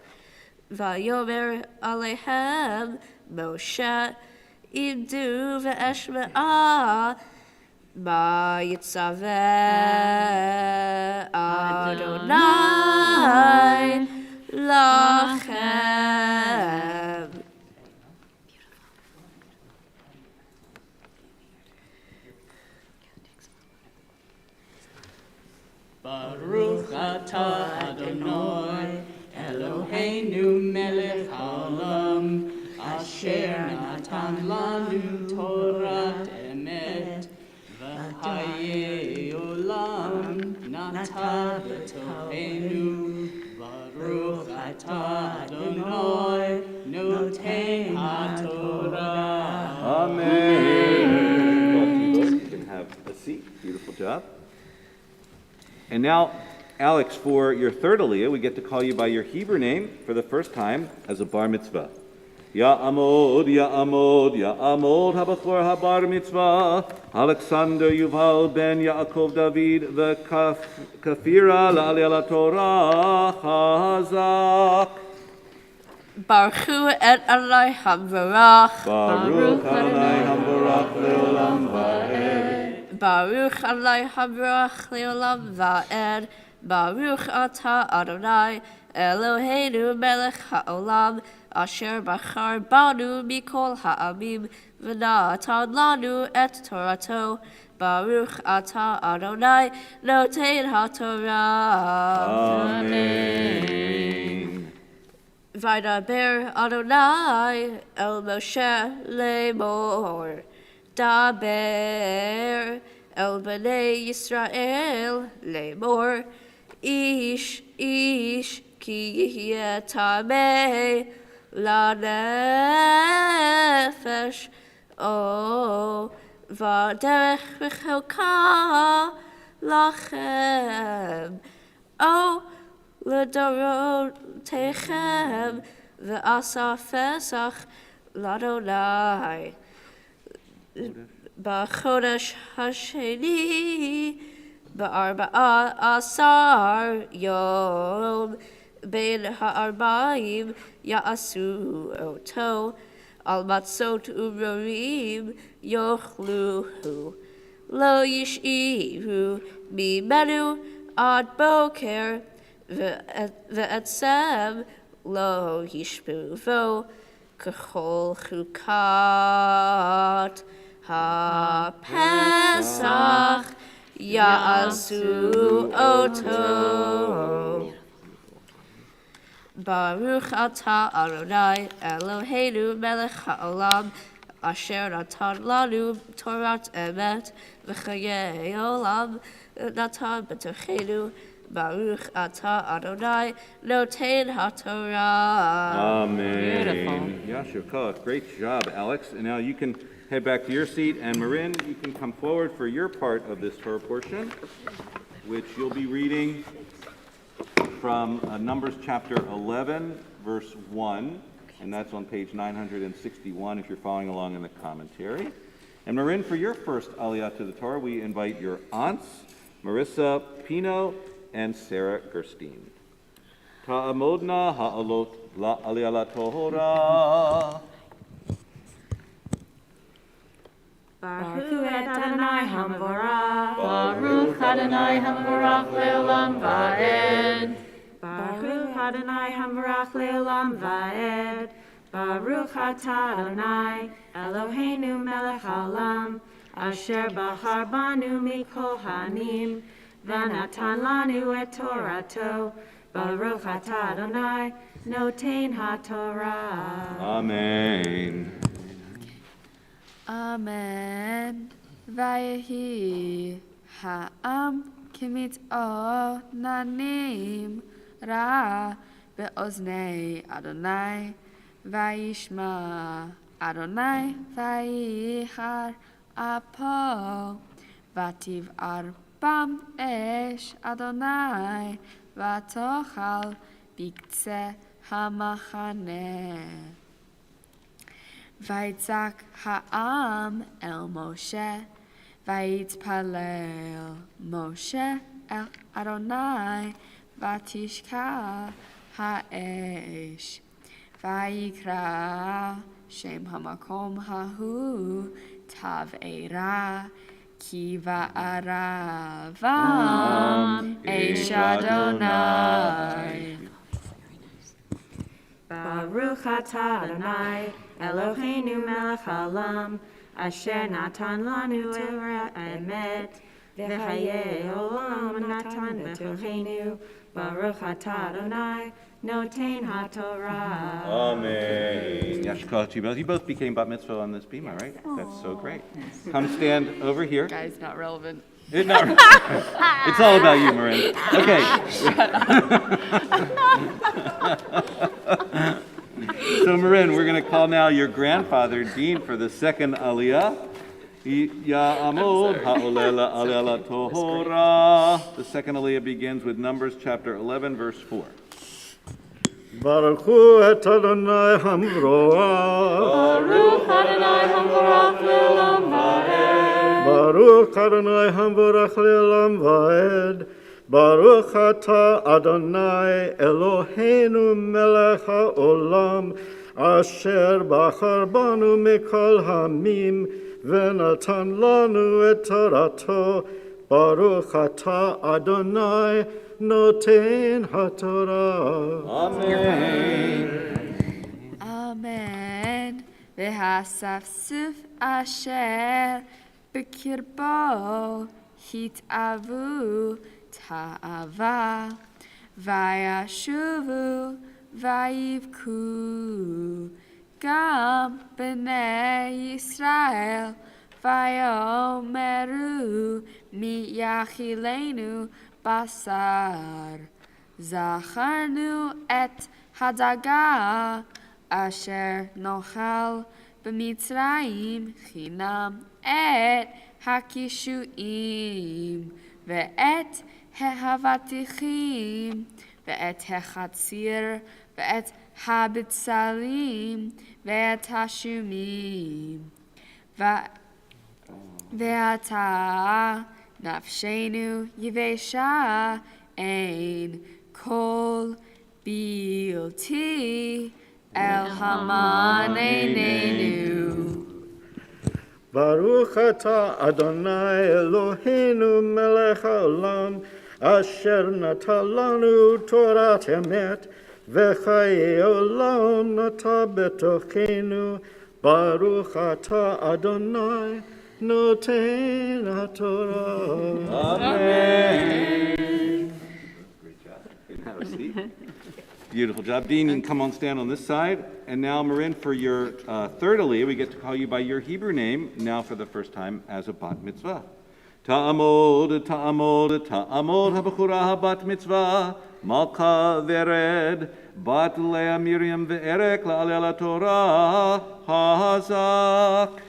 vayomer alehem Moshe imdu ve'eshme'a ma yitzaveh Adonai lachem. Baruch atah Adonai Eloheinu melech haolam asher natan lanu Torat emet v'chayei olam nata b'tochenu. Baruch atah Adonai noten haTorah. Amen. You can have a seat. Beautiful job. And now, Alex, for your third aliyah, we get to call you by your Hebrew name for the first time as a bar mitzvah. Ya'amod, Ya'amod, Ya'amod, Habachor Habar Mitzvah, Alexander Yuval ben Yaakov David, the Kafira La'aliyah Torah, Chazak. Baruch et Adonai Hamvarach. Baruch Adonai Hamvarach Leolam Va'ed. Baruch Adonai Hamvarach Leolam Va'ed. Baruch Atah Adonai Eloheinu Melech HaOlam Asher Bachar Banu Mikol Ha'amim V'natan Lanu et Torato. Baruch Atah Adonai Noten HaTorah. Amen. Vaydaber Adonai El Moshe Lemor. Daber El Bnei Yisrael Lemor. Ish ki yeh tameh lanefesh. O v'derech v'chelka lachem. O לדורותיכם ועשה פסח לאדוני בחודש השני ב14 יום בין הארבעים יעשו אותו על מצות ומרורים יאכלוהו לא ישאירו ממנו עד בוקר ועצם לא ישבו בו ככל חוקת הפסח יעשו אותו. ברוך אתה אדוני אלוהינו מלך העולם אשר נתן לנו תורת אמת וחיי עולם נתן בתוכנו. Baruch atah Adonai noten haTorah. Amen. Beautiful. Yasher Koach. Great job, Alex. And now you can head back to your seat. And Marin, you can come forward for your part of this Torah portion, which you'll be reading from Numbers chapter 11, verse 1. And that's on page 961 if you're following along in the commentary. And Marin, for your first Aliyah to the Torah, we invite your aunts, Marissa Pino and Sarah Gerstein. Ta'amodna ha'alot la'aliyah la'torah. Baruch Adonai Hamvorach. Baruch Adonai Hamvorach Leolam Va'ed. Baruch Adonai Hamvorach Leolam Va'ed. Baruch atah Adonai Eloheinu melech haolam asher bachar banu mikol ha'anim v'natan lanu et Torato. Baruch atah Adonai noten haTorah. Amen. Amen. Vayehi ha'am kimit'o nanim ra be'oznei Adonai vayishma Adonai vayichar apo vativ'ar bam esh Adonai vatochal biktzeh hamachaneh. Vaitzak ha'am el Moshe, vaitpalel Moshe el Adonai, vatishka ha'esh, vayikra shem hamakom hahu tav'era, ki va'ara vam esh Adonai. Baruch atah Adonai Eloheinu melech haolam asher natan lanu Torah emet v'chayei olam natan b'tochenu. Baruch atah Adonai noten haTorah. Amen. Yashkot, you both became bat mitzvah on this bima, right? That's so great. Come stand over here. Guys, not relevant. It's all about you, Marin. Okay. So, Marin, we're going to call now your grandfather, Dean, for the second aliyah. Ya'amod ha'olela aliyah tohora. The second aliyah begins with Numbers chapter 11, verse 4. Baruch hu et Adonai Hamroach. Baruch Adonai Hamvorach Le'olam Va'ed. Baruch Adonai Hamvorach Le'olam Va'ed. Baruch atah Adonai Eloheinu melech haolam asher bachar banu mikol hamim v'natan lanu et torato. Baruch atah Adonai noten haTorah. Amen. Amen. V'hasafsuf asher b'kirbo hit'avu ta'ava vayashuvu vayivku gam b'nei Yisrael vayomeru mi yachilenu basar zacharnu et hadaga asher nochal b'mitzrayim chinam et hakishuim ve'et hehavatichim ve'et hechatzir ve'et habitzalim ve'et hashumim ve'ata nafshenu yivesha ein kol bilti el haman einenu. Baruch atah Adonai Eloheinu melech haolam asher natan lanu Torat emet v'chayei olam nata betochenu. Baruch atah Adonai noten haTorah. Amen. Great job. Have a seat. Beautiful job. Dean, you can come on, stand on this side. And now, Marin, for your third aliyah, we get to call you by your Hebrew name, now for the first time as a bat mitzvah. Ta'amod, ta'amod, ta'amod habachura habat mitzvah, malka vered, bat lea Miriam ve'erek la'aleh Torah, hazak.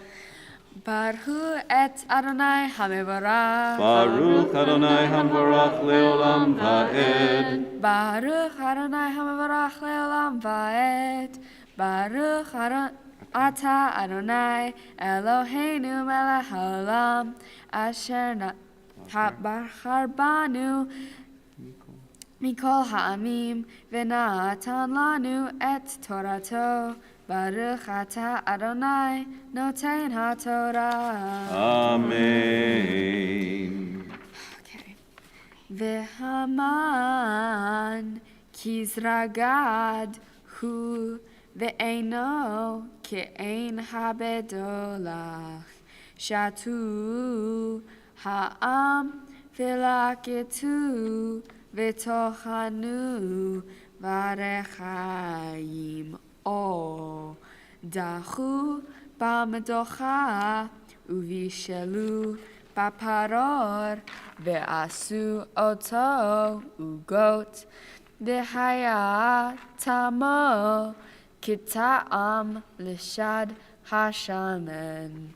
Baruch et Adonai Hamevorach. Baruch Adonai Hamvorach Le'olam Va'ed. Baruch Adonai Hamevorach Le'olam Va'ed. Baruch Ata Adonai Eloheinu melech haolam asher bachar banu mikol ha'amim v'natan lanu et torato. Baruch atah Adonai noten haTorah. Amen. Okay. V'haman kizragad hu ve'eno ke'en habedolach shatu ha'am v'laketu v'tochanu v'arechayim o dachu b'medocha uvishelu b'paror ve'asu oto ugot v'haya tamo kita'am lishad hashamen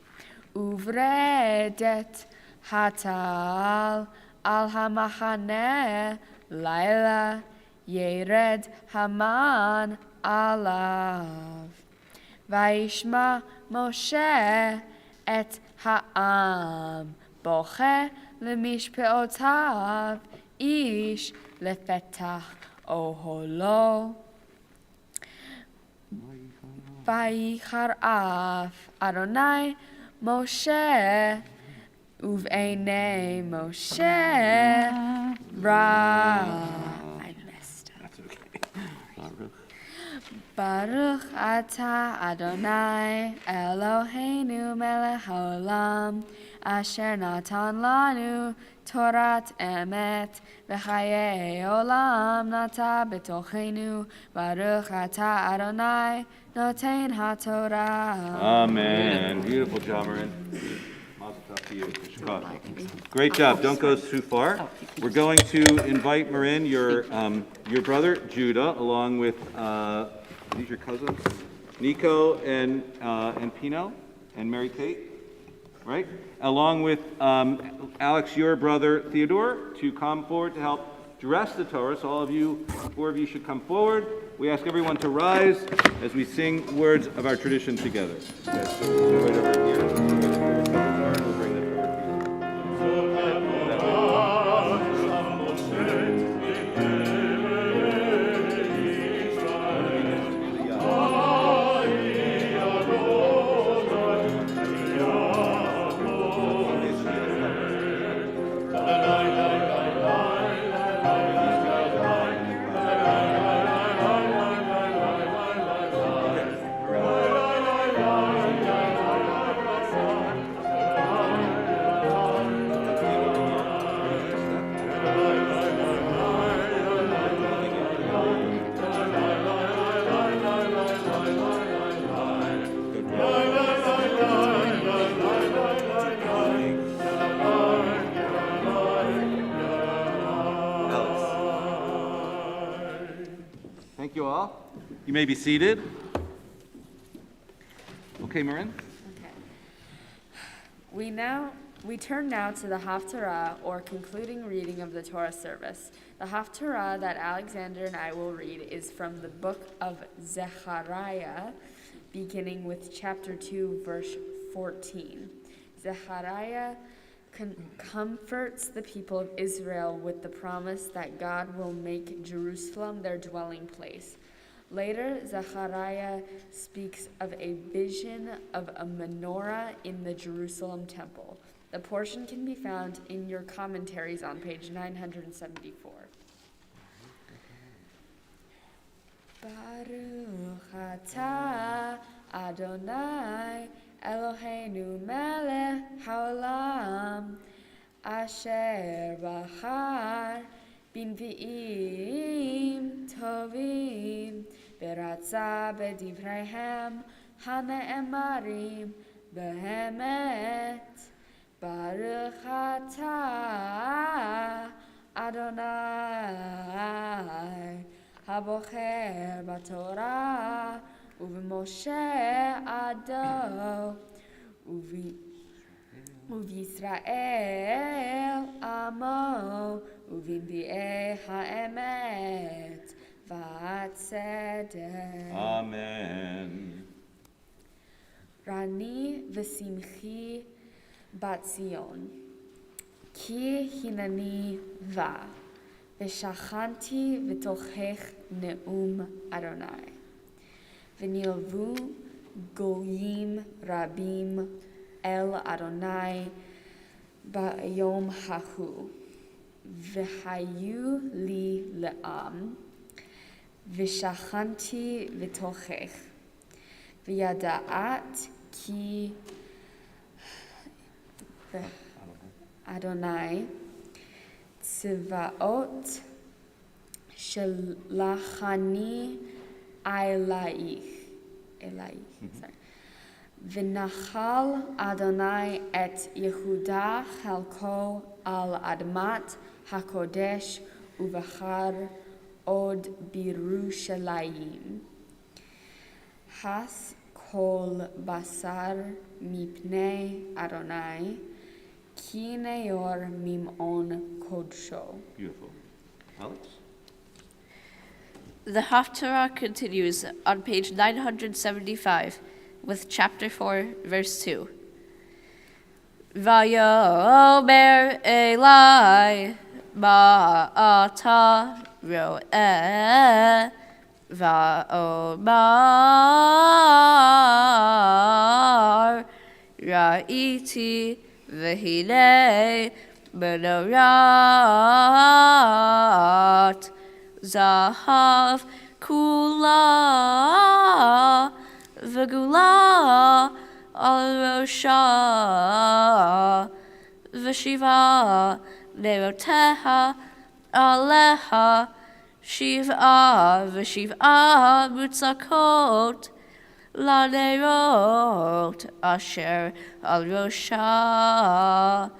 uvredet hatal al hamachane laila yered haman alav. Vaishma Moshe et ha'am boche lemishpeotav ish lefetach oholo. Vayicharav Adonai Moshe uv'einei Moshe ra. Baruch atah Adonai Eloheinu melech haolam asher natan lanu Torat emet v'chayei olam nata betochenu. Baruch atah Adonai noten haTorah. Amen. Beautiful job, Marin. Mazel tov to you. Shochet. Great job. Don't go too far. We're going to invite Marin, your brother Judah, along with these your cousins, Nico and Pino and Mary Kate, right? Along with Alex, your brother Theodore, to come forward to help address the Torah. So all of you, 4 of you should come forward. We ask everyone to rise as we sing words of our tradition together. Okay, so we'll go right over here. We'll bring the Torah Thank you all. You may be seated. Okay, Marin. We turn now to the Haftarah, or concluding reading of the Torah service. The Haftarah that Alexander and I will read is from the book of Zechariah, beginning with chapter 2, verse 14. Zechariah comforts the people of Israel with the promise that God will make Jerusalem their dwelling place. Later, Zechariah speaks of a vision of a menorah in the Jerusalem temple. The portion can be found in your commentaries on page 974. Baruch atah Adonai Eloheinu melech haolam asher bachar b'nvi'im tovim v'ratza b'divreihem hane'emarim b'emet. Baruch atah Adonai habocher b'Torah ובמשה עדו ובישראל עמו ובנביאי האמת והצדק. Amen. רני ושמחי בציון, כי הנני בא, ושכנתי בתוכך נאום אדוני. ונלוו גויים רבים אל אדוני ביום ההוא, והיו לי לעם, ושכנתי בתוכך, וידעת כי אדוני צבאות שלחני אלייך, ונחל אדוני את יהודה חלקו על אדמת הקודש ובחר עוד בירושלים. הס כל בשר מפני אדוני, כי נאור ממעון קודשו. Beautiful. Alex? The Haftarah continues on page 975 with chapter 4, verse 2. Vayomer Elai Ma'ata Ro'eh Va'omar Ra'iti V'hinei Menorat Zahav Kula V'gula al Rozsa V'shiva Neroteha Aleha Shiva V'shiva Mutzakot La Nerot Asher al Rozsa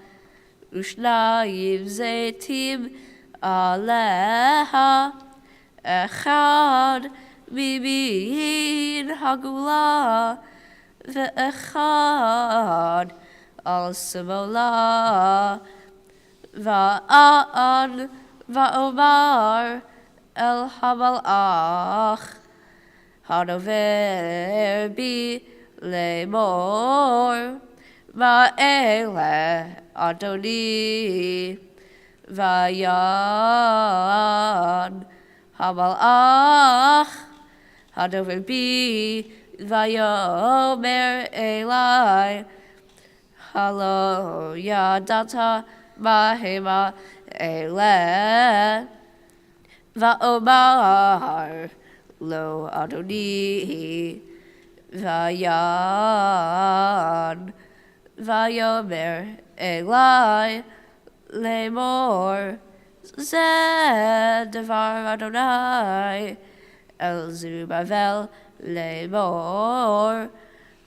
Ushnayim Zeitim Aleha Echad Mimin Hagula Ve'echad Al Simola Va'an va'omar el hamalach hadover bi lemor va'ele Adoni vayan hamalach hadover bi vayomer elai halo yadata mahema ele va'omar lo Adoni vayan vayomer elai lemor zeh devar Adonai el Zerubbabel lemor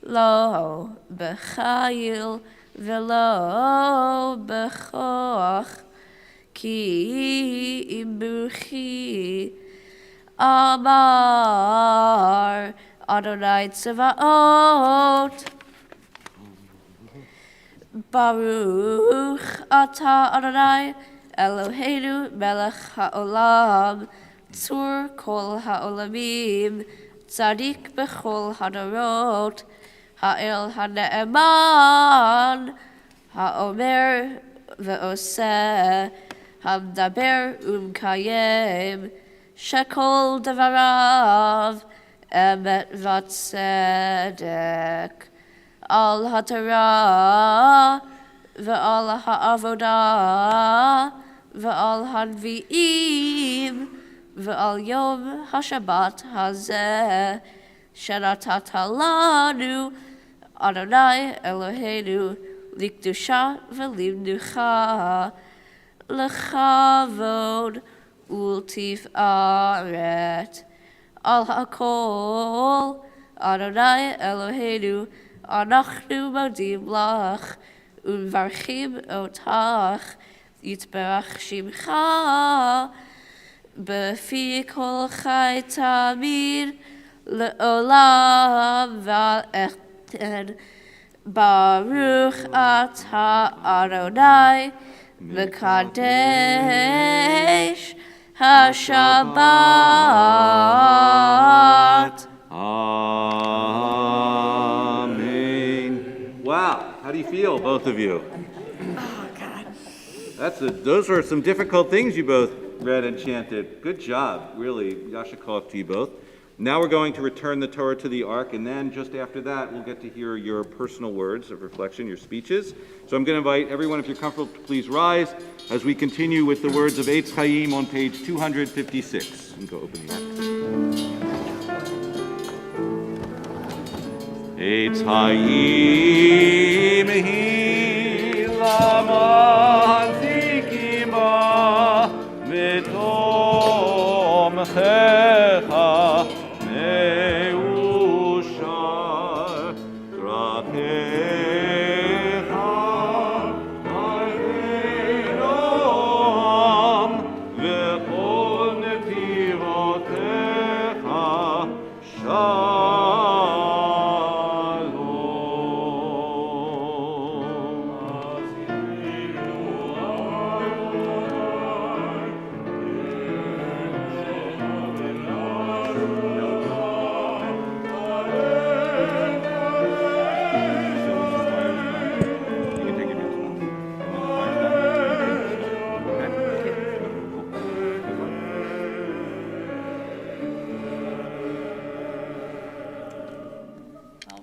lo b'chayil velo b'choach ki ibuchi amar Adonai Tzvaot Baruch Ata Adonai Eloheinu Melech HaOlam Tzur Kol HaOlamim Tzadik Bechol Hadorot Ha'el HaNe'eman HaOmer Ve'oseh Hamdaber Kayem Shekol Devarav Emet Vatzedek Al HaTorah Ve'al HaAvodah Ve'al HaNvi'im Ve'al Yom HaShabbat Hazeh Shenatata Lanu Adonai Eloheinu Likdusha Ve'limnucha Lechavod Ultif Aret Al HaKol Adonai Eloheinu Anachnu Modim Lach U'mvarchim Otach Yitbarach Shimcha B'fi Kol Chai Tamid Le'olam Va'echten Baruch Ata Adonai Mekadesh HaShabbat. Amen. Wow, how do you feel, both of you? Oh, God. Those are some difficult things you both read and chanted. Good job, really. Yashikov to you both. Now we're going to return the Torah to the Ark, and then just after that, we'll get to hear your personal words of reflection, your speeches. So I'm going to invite everyone, if you're comfortable, to please rise as we continue with the words of Eitz Chaim on page 256. And go open the Ark. Eitz Chaim hi lama zikima mitom checha meushar drakecha alveinom vechol netivotecha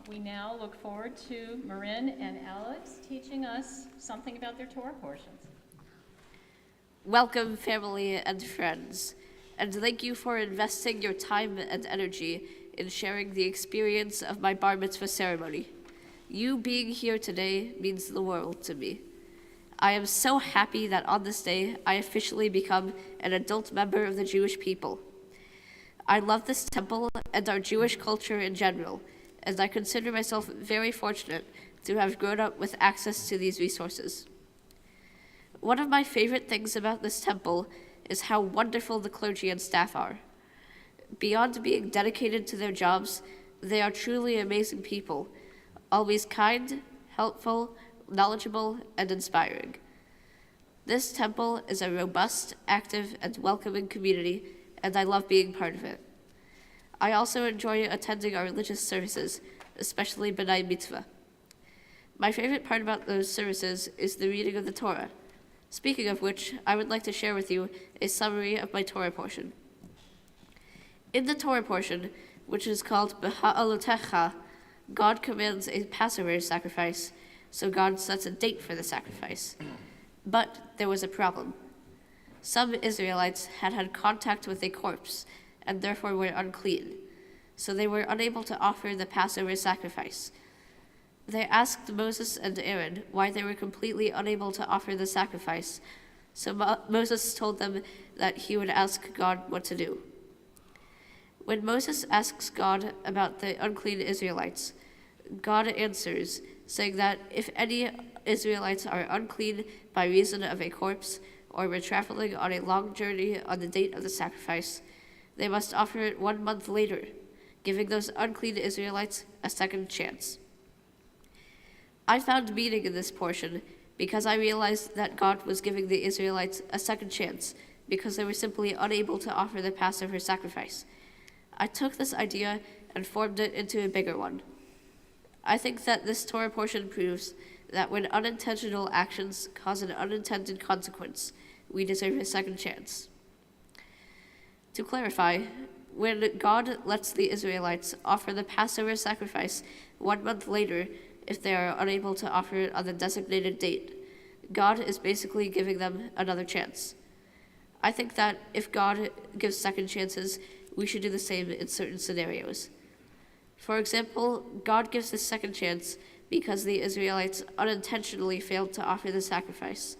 We now look forward to Marin and Alex teaching us something about their Torah portions. Welcome, family and friends, and thank you for investing your time and energy in sharing the experience of my bar mitzvah ceremony. You being here today means the world to me. I am so happy that on this day I officially become an adult member of the Jewish people. I love this temple and our Jewish culture in general, as I consider myself very fortunate to have grown up with access to these resources. One of my favorite things about this temple is how wonderful the clergy and staff are. Beyond being dedicated to their jobs, they are truly amazing people, always kind, helpful, knowledgeable, and inspiring. This temple is a robust, active, and welcoming community, and I love being part of it. I also enjoy attending our religious services, especially B'nai Mitzvah. My favorite part about those services is the reading of the Torah. Speaking of which, I would like to share with you a summary of my Torah portion. In the Torah portion, which is called Beha'alotecha, God commands a Passover sacrifice, so God sets a date for the sacrifice. But there was a problem. Some Israelites had had contact with a corpse and therefore were unclean, so they were unable to offer the Passover sacrifice. They asked Moses and Aaron why they were completely unable to offer the sacrifice, so Moses told them that he would ask God what to do. When Moses asks God about the unclean Israelites, God answers, saying that if any Israelites are unclean by reason of a corpse or were traveling on a long journey on the date of the sacrifice, they must offer it 1 month later, giving those unclean Israelites a second chance. I found meaning in this portion because I realized that God was giving the Israelites a second chance because they were simply unable to offer the Passover sacrifice. I took this idea and formed it into a bigger one. I think that this Torah portion proves that when unintentional actions cause an unintended consequence, we deserve a second chance. To clarify, when God lets the Israelites offer the Passover sacrifice 1 month later if they are unable to offer it on the designated date, God is basically giving them another chance. I think that if God gives second chances, we should do the same in certain scenarios. For example, God gives this second chance because the Israelites unintentionally failed to offer the sacrifice.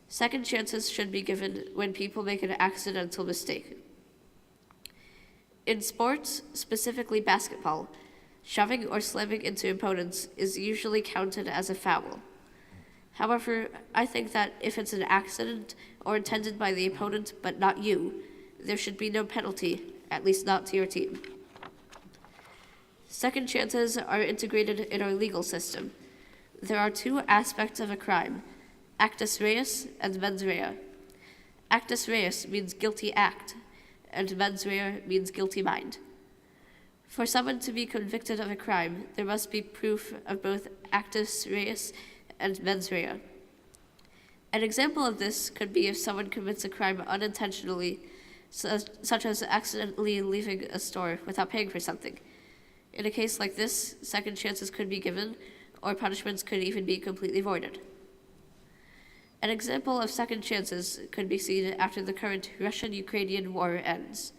Second chances should be given when people make an accidental mistake. In sports, specifically basketball, shoving or slamming into opponents is usually counted as a foul. However, I think that if it's an accident or intended by the opponent but not you, there should be no penalty, at least not to your team. Second chances are integrated in our legal system. There are two aspects of a crime, actus reus and mens rea. Actus reus means guilty act, and mens rea means guilty mind. For someone to be convicted of a crime, there must be proof of both actus reus and mens rea. An example of this could be if someone commits a crime unintentionally, such as accidentally leaving a store without paying for something. In a case like this, second chances could be given, or punishments could even be completely voided. An example of second chances could be seen after the current Russian-Ukrainian war ends.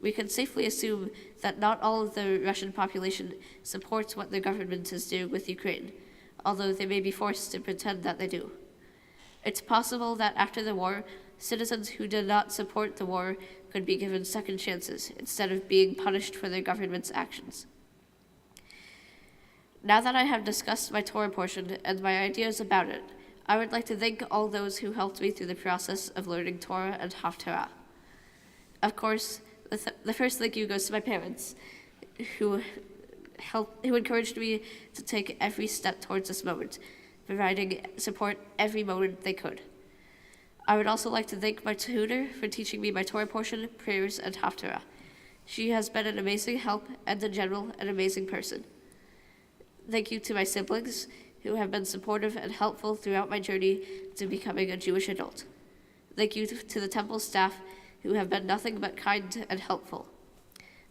We can safely assume that not all of the Russian population supports what the government is doing with Ukraine, although they may be forced to pretend that they do. It's possible that after the war, citizens who did not support the war could be given second chances instead of being punished for their government's actions. Now that I have discussed my Torah portion and my ideas about it, I would like to thank all those who helped me through the process of learning Torah and Haftarah. Of course, the first thank you goes to my parents, who encouraged me to take every step towards this moment, providing support every moment they could. I would also like to thank my tutor for teaching me my Torah portion, prayers, and Haftarah. She has been an amazing help and, in general, an amazing person. Thank you to my siblings, who have been supportive and helpful throughout my journey to becoming a Jewish adult. Thank you to the temple staff, who have been nothing but kind and helpful.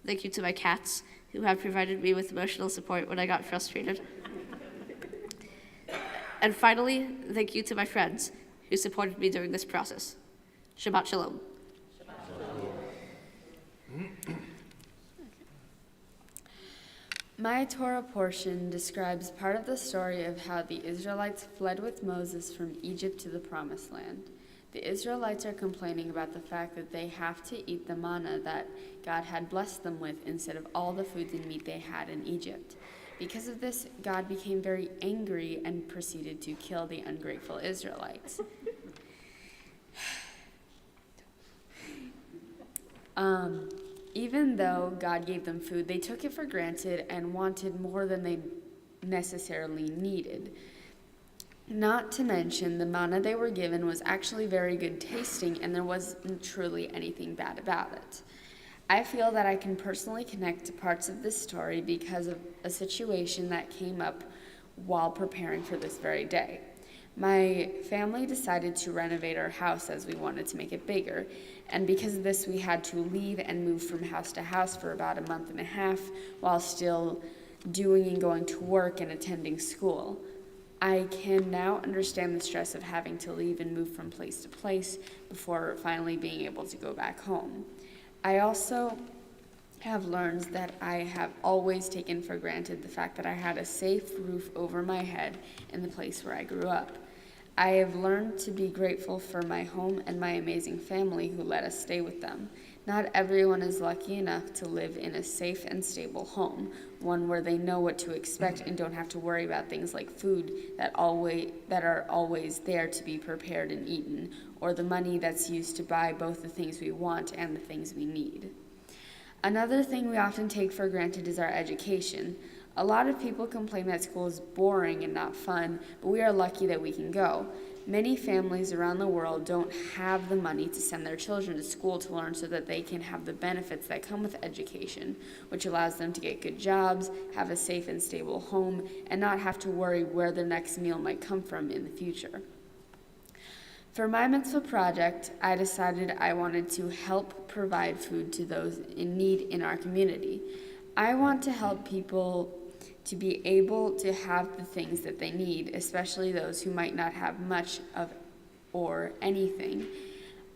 Thank you to my cats, who have provided me with emotional support when I got frustrated. And finally, thank you to my friends, who supported me during this process. Shabbat Shalom. My Torah portion describes part of the story of how the Israelites fled with Moses from Egypt to the Promised Land. The Israelites are complaining about the fact that they have to eat the manna that God had blessed them with instead of all the food and meat they had in Egypt. Because of this, God became very angry and proceeded to kill the ungrateful Israelites. Even though God gave them food, they took it for granted and wanted more than they necessarily needed. Not to mention, the manna they were given was actually very good tasting, and there wasn't truly anything bad about it. I feel that I can personally connect to parts of this story because of a situation that came up while preparing for this very day. My family decided to renovate our house as we wanted to make it bigger, and because of this we had to leave and move from house to house for about a month and a half while still doing and going to work and attending school. I can now understand the stress of having to leave and move from place to place before finally being able to go back home. I also have learned that I have always taken for granted the fact that I had a safe roof over my head in the place where I grew up. I have learned to be grateful for my home and my amazing family who let us stay with them. Not everyone is lucky enough to live in a safe and stable home, one where they know what to expect and don't have to worry about things like food that are always there to be prepared and eaten, or the money that's used to buy both the things we want and the things we need. Another thing we often take for granted is our education. A lot of people complain that school is boring and not fun, but we are lucky that we can go. Many families around the world don't have the money to send their children to school to learn so that they can have the benefits that come with education, which allows them to get good jobs, have a safe and stable home, and not have to worry where their next meal might come from in the future. For my Mitzvah project, I decided I wanted to help provide food to those in need in our community. I want to help people to be able to have the things that they need, especially those who might not have much of or anything.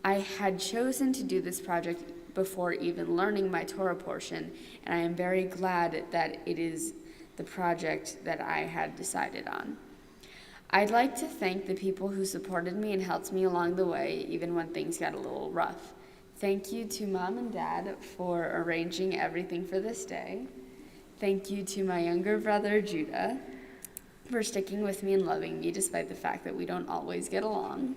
I had chosen to do this project before even learning my Torah portion, and I am very glad that it is the project that I had decided on. I'd like to thank the people who supported me and helped me along the way, even when things got a little rough. Thank you to Mom and Dad for arranging everything for this day. Thank you to my younger brother, Judah, for sticking with me and loving me despite the fact that we don't always get along.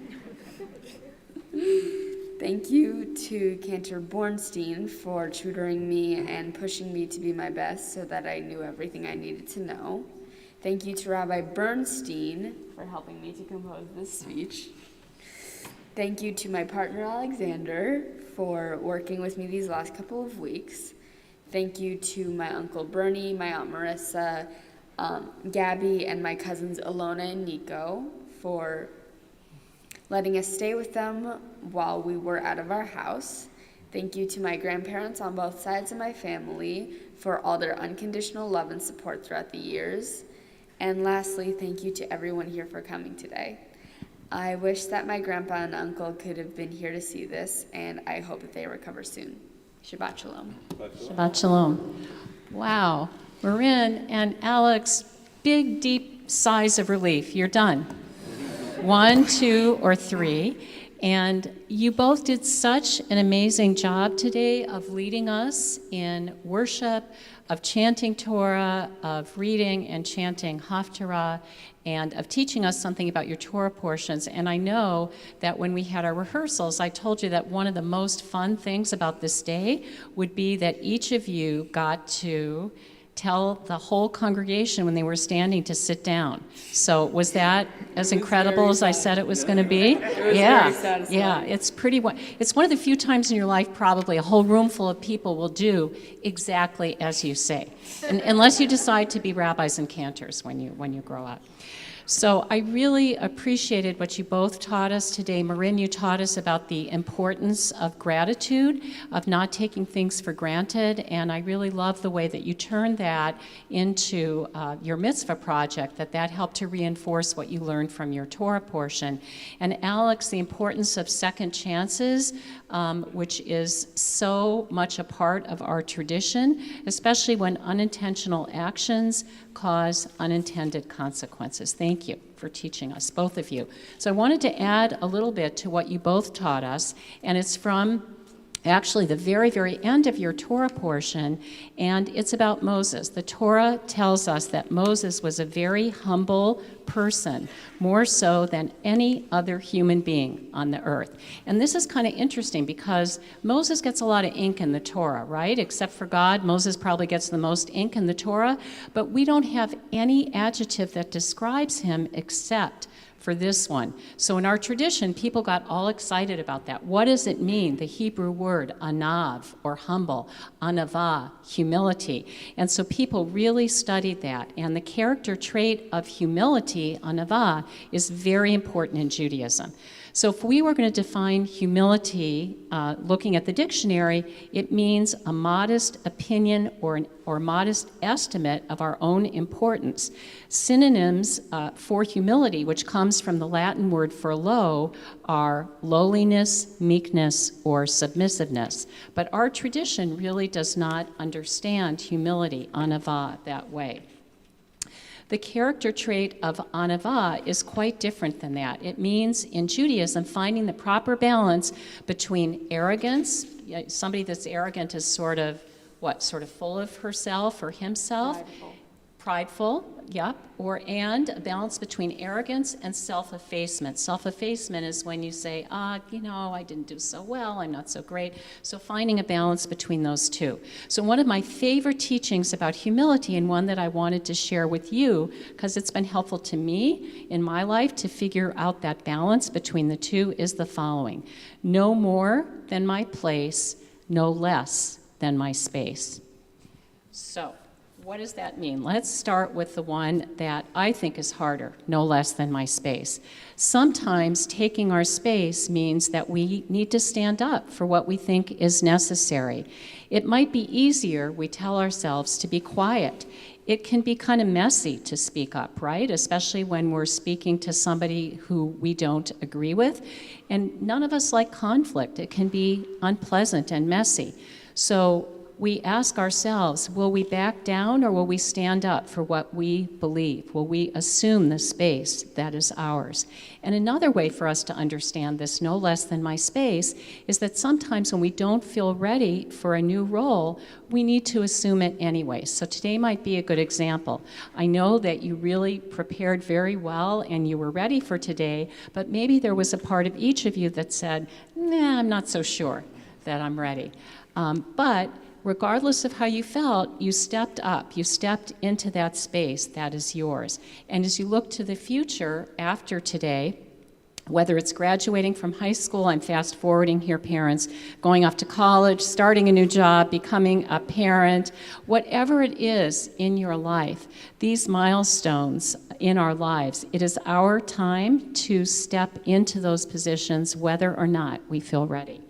Thank you to Cantor Bornstein for tutoring me and pushing me to be my best so that I knew everything I needed to know. Thank you to Rabbi Bernstein for helping me to compose this speech. Thank you to my partner, Alexander, for working with me these last couple of weeks. Thank you to my Uncle Bernie, my Aunt Marissa, Gabby, and my cousins Alona and Nico for letting us stay with them while we were out of our house. Thank you to my grandparents on both sides of my family for all their unconditional love and support throughout the years. And lastly, thank you to everyone here for coming today. I wish that my grandpa and uncle could have been here to see this, and I hope that they recover soon. Shabbat Shalom. Shabbat Shalom. Wow. Marin and Alex, big, deep sighs of relief. You're done. 1, 2, or 3. And you both did such an amazing job today of leading us in worship, of chanting Torah, of reading and chanting Haftarah, and of teaching us something about your Torah portions. And I know that when we had our rehearsals, I told you that one of the most fun things about this day would be that each of you got to tell the whole congregation when they were standing to sit down. So was that as incredible as I said it was going to be? Yeah, it's it's one of the few times in your life probably a whole room full of people will do exactly as you say, unless you decide to be rabbis and cantors when you grow up. So I really appreciated what you both taught us today. Marin, you taught us about the importance of gratitude, of not taking things for granted, and I really love the way that you turned that into your mitzvah project, that helped to reinforce what you learned from your Torah portion. And Alex, the importance of second chances, which is so much a part of our tradition, especially when unintentional actions cause unintended consequences. Thank you for teaching us, both of you. So I wanted to add a little bit to what you both taught us, and it's from actually the very, very end of your Torah portion, and it's about Moses. The Torah tells us that Moses was a very humble person, more so than any other human being on the earth. And this is kind of interesting because Moses gets a lot of ink in the Torah, right? Except for God, Moses probably gets the most ink in the Torah, but we don't have any adjective that describes him except for this one. So in our tradition, people got all excited about that. What does it mean, the Hebrew word anav, or humble, anava, humility? And so people really studied that. And the character trait of humility, anava, is very important in Judaism. So if we were going to define humility, looking at the dictionary, it means a modest opinion or modest estimate of our own importance. Synonyms for humility, which comes from the Latin word for low, are lowliness, meekness, or submissiveness. But our tradition really does not understand humility, anava, that way. The character trait of anava is quite different than that. It means, in Judaism, finding the proper balance between arrogance. Somebody that's arrogant is sort of full of herself or himself. Prideful, yep. And a balance between arrogance and self-effacement. Self-effacement is when you say, I didn't do so well, I'm not so great. So finding a balance between those two. So one of my favorite teachings about humility, and one that I wanted to share with you, because it's been helpful to me in my life to figure out that balance between the two, is the following. No more than my place, no less than my space. So, what does that mean? Let's start with the one that I think is harder, no less than my space. Sometimes taking our space means that we need to stand up for what we think is necessary. It might be easier, we tell ourselves, to be quiet. It can be kind of messy to speak up, right? Especially when we're speaking to somebody who we don't agree with. And none of us like conflict. It can be unpleasant and messy. So we ask ourselves, will we back down or will we stand up for what we believe? Will we assume the space that is ours? And another way for us to understand this, no less than my space, is that sometimes when we don't feel ready for a new role, we need to assume it anyway. So today might be a good example. I know that you really prepared very well and you were ready for today, but maybe there was a part of each of you that said, I'm not so sure that I'm ready. But regardless of how you felt, you stepped up. You stepped into that space that is yours. And as you look to the future after today, whether it's graduating from high school, I'm fast forwarding here, parents, going off to college, starting a new job, becoming a parent, whatever it is in your life, these milestones in our lives, it is our time to step into those positions whether or not we feel ready.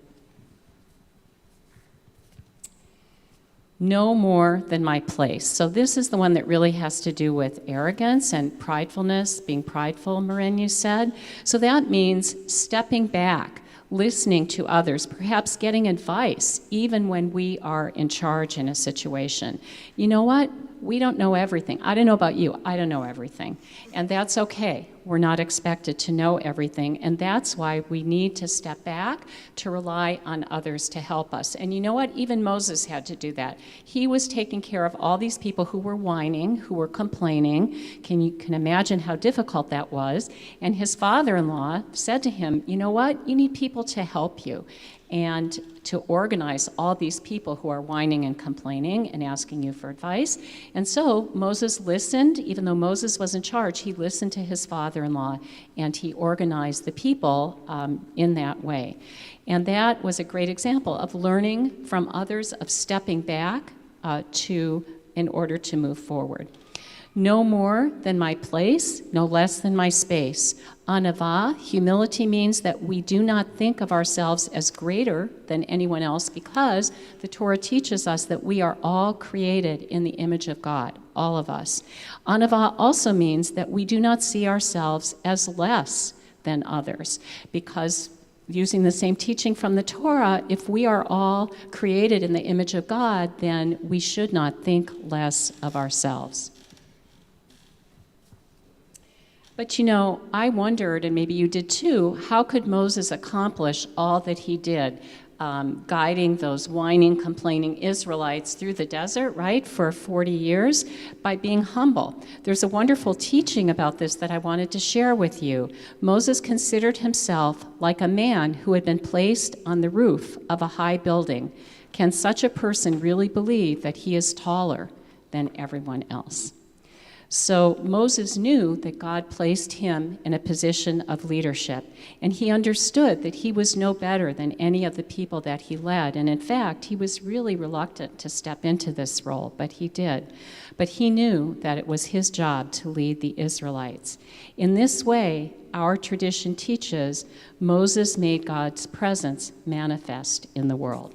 No more than my place. So this is the one that really has to do with arrogance and pridefulness, being prideful, Marin, you said. So that means stepping back, listening to others, perhaps getting advice, even when we are in charge in a situation. You know what? We don't know everything. I don't know about you. I don't know everything. And that's okay. We're not expected to know everything. And that's why we need to step back, to rely on others to help us. And you know what? Even Moses had to do that. He was taking care of all these people who were whining, who were complaining. You can imagine how difficult that was. And his father-in-law said to him, you know what? You need people to help you and to organize all these people who are whining and complaining and asking you for advice. And so Moses listened. Even though Moses was in charge, he listened to his father-in-law and he organized the people in that way. And that was a great example of learning from others, of stepping back in order to move forward. No more than my place, no less than my space. Anava, humility, means that we do not think of ourselves as greater than anyone else, because the Torah teaches us that we are all created in the image of God, all of us. Anava also means that we do not see ourselves as less than others, because using the same teaching from the Torah, if we are all created in the image of God, then we should not think less of ourselves. But you know, I wondered, and maybe you did too, how could Moses accomplish all that he did, guiding those whining, complaining Israelites through the desert, right, for 40 years, by being humble? There's a wonderful teaching about this that I wanted to share with you. Moses considered himself like a man who had been placed on the roof of a high building. Can such a person really believe that he is taller than everyone else? So Moses knew that God placed him in a position of leadership, and he understood that he was no better than any of the people that he led. And in fact, he was really reluctant to step into this role, but he did. But he knew that it was his job to lead the Israelites. In this way, our tradition teaches Moses made God's presence manifest in the world.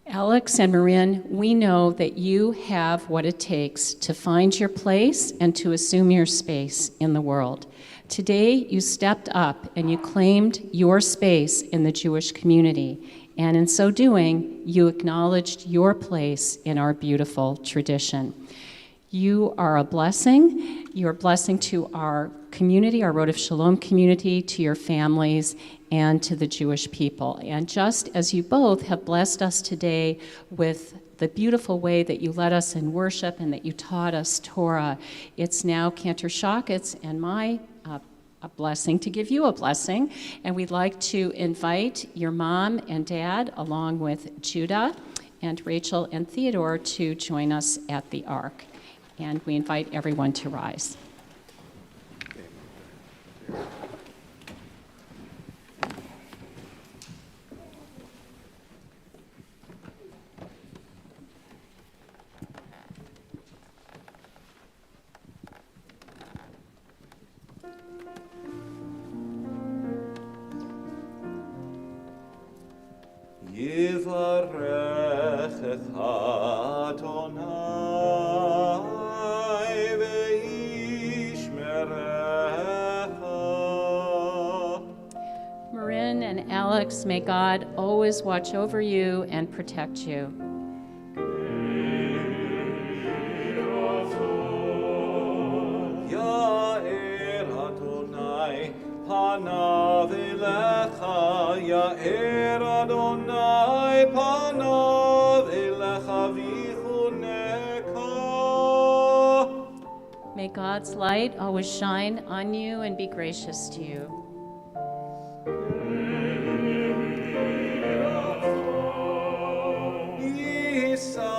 Alex and Marin, we know that you have what it takes to find your place and to assume your space in the world. Today, you stepped up and you claimed your space in the Jewish community, and in so doing, you acknowledged your place in our beautiful tradition. You are a blessing. You're a blessing to our community, our Road of Shalom community, to your families, and to the Jewish people. And just as you both have blessed us today with the beautiful way that you led us in worship and that you taught us Torah, it's now Cantor Shochet's and my a blessing to give you a blessing. And we'd like to invite your mom and dad, along with Judah and Rachel and Theodore, to join us at the Ark. And we invite everyone to rise. Yivarechecha Adonai ve'yishmerecha. Marin and Alex, may God always watch over you and protect you. Ya'er Adonai panav elecha, Ya'er Adonai panav elecha v'chuneka. May God's light always shine on you and be gracious to you. Yisa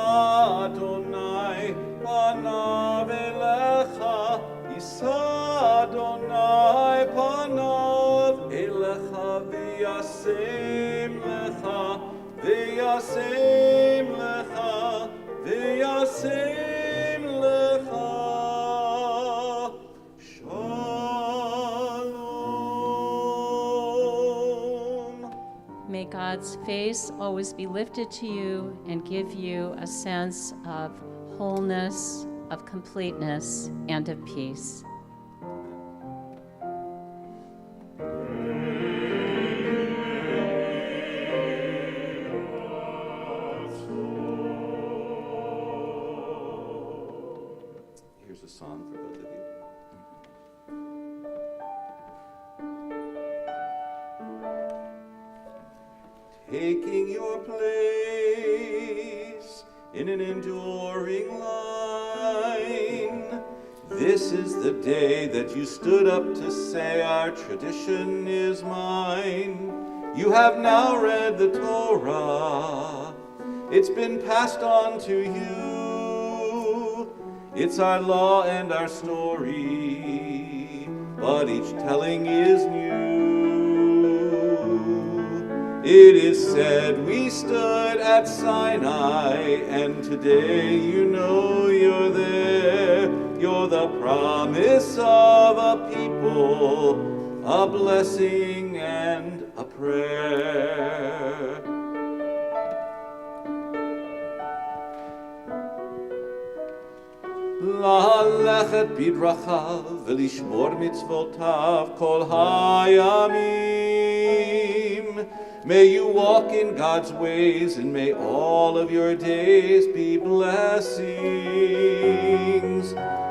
Adonai panav elecha, Yisa Adonai panav elecha v'yasem lecha, v'yasem lecha, v'yasem lecha. Shalom. May God's face always be lifted to you and give you a sense of wholeness, of completeness, and of peace. Here's a song for both of you. Taking your place in an enduring line. This is the day that you stood up to say our tradition is mine. You have now read the Torah. It's been passed on to you. It's our law and our story, but each telling is new. It is said we stood at Sinai, and today you know you're there. You're the promise of a people, a blessing and a prayer. La'alechet bidrachav v'lishmor mitzvotav kol hayamim. May you walk in God's ways, and may all of your days be blessings.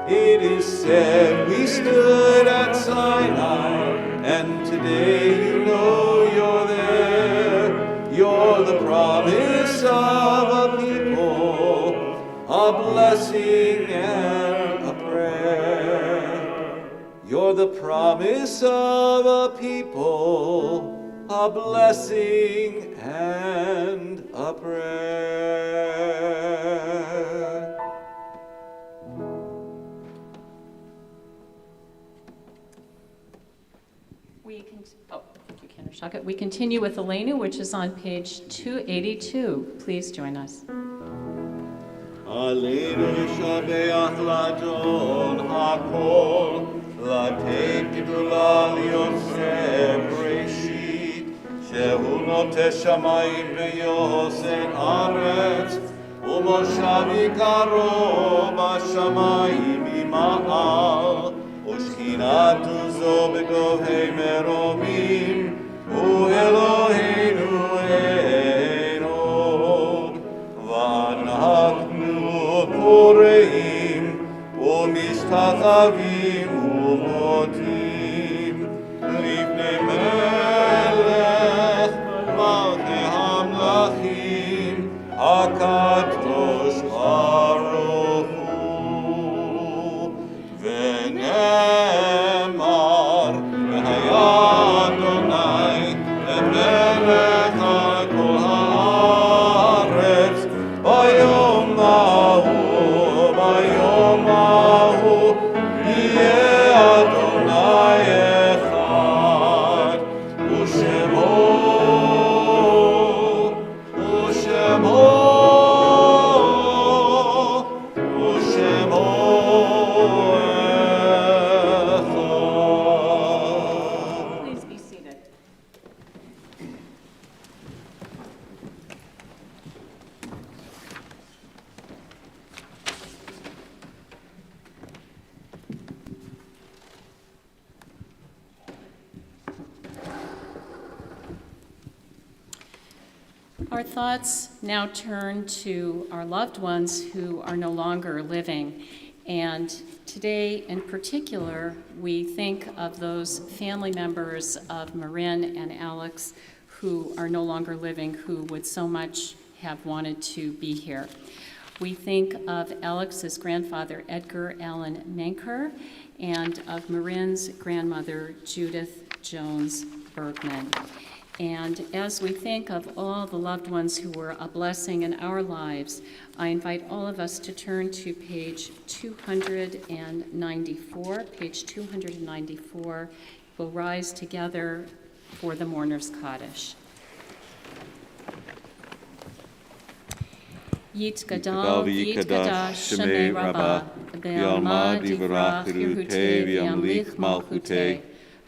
It is said we stood at Sinai, and today you know you're there. You're the promise of a people, a blessing and a prayer. You're the promise of a people, a blessing and a prayer. Shochet. We continue with Elena, which is on page 282. Please join us. עלינו לשבח לאדון הכל, לתת גדולה ליוצר בראשית, שהוא נוטה שמיים ויוסר ארץ, ומושב עיקרו בשמיים ממעל, ושכינת עוזו בגובהי מרומים, הוא אלוהינו אלוהינו, ואנחנו פורעים ומשתחווים ומודים לפני מלך מלכי המלכים הקדוש ברוך הוא. ונאמר והיה אדוני למלך על כל הארץ ביום ההוא יהיה אדוני אחד, ושמו אחד. Please be seated. Our thoughts now turn to our loved ones who are no longer living. And today in particular, we think of those family members of Marin and Alex who are no longer living, who would so much have wanted to be here. We think of Alex's grandfather, Edgar Allen Menker, and of Marin's grandmother, Judith Jones Bergman. And as we think of all the loved ones who were a blessing in our lives, I invite all of us to turn to page 294. Page 294. We'll rise together for the Mourner's Kaddish. Yitgadal v'yitgadash Shemei Rabbah, Be'alma divrach Yehutei v'yamlich malchutei,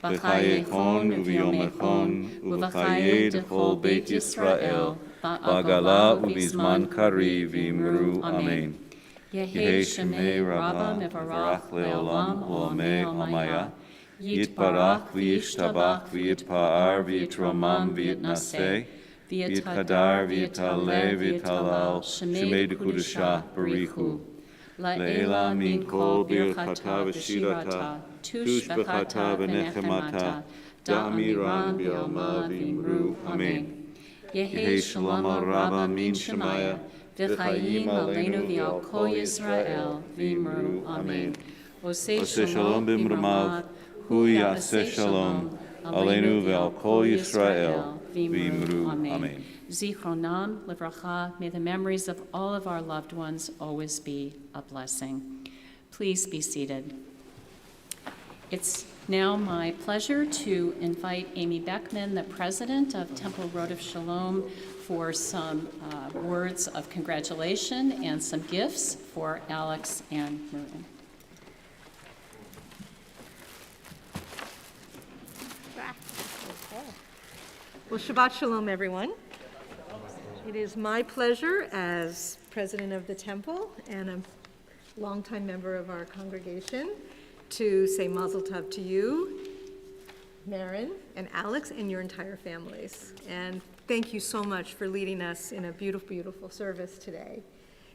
V'chayechon u'v'yomechon u'v'chayei d'chol Beit Yisrael, Ba'agala u'bizman kari v'imru Amen. Yehei Shemei Rabbah mevarach le'olam u'amei amaya, Yitbarach v'yishtabach v'yitpa'ar v'yitromam v'yitnaseh, v'yitkadar v'yitaleh v'yitalal Shemei d'Kudashah barichu. Le'ela min kol birchata v'shirata, tush b'chata v'nechemata, da'amiran b'yalma v'imru Amen. Yehei shalom al Rabba min Shemaya, v'chayim aleinu v'al kol Yisrael v'imru Amen. Oseh shalom b'mrumav, hu yaseh shalom, aleinu v'al kol Yisrael v'imru Amen. Zichronam livracha, may the memories of all of our loved ones always be a blessing. Please be seated. It's now my pleasure to invite Amy Beckman, the president of Temple Road of Shalom, for some words of congratulation and some gifts for Alex and Marin. Well, Shabbat Shalom, everyone. It is my pleasure as president of the temple and a longtime member of our congregation to say Mazel Tov to you, Marin and Alex, and your entire families. And thank you so much for leading us in a beautiful, beautiful service today.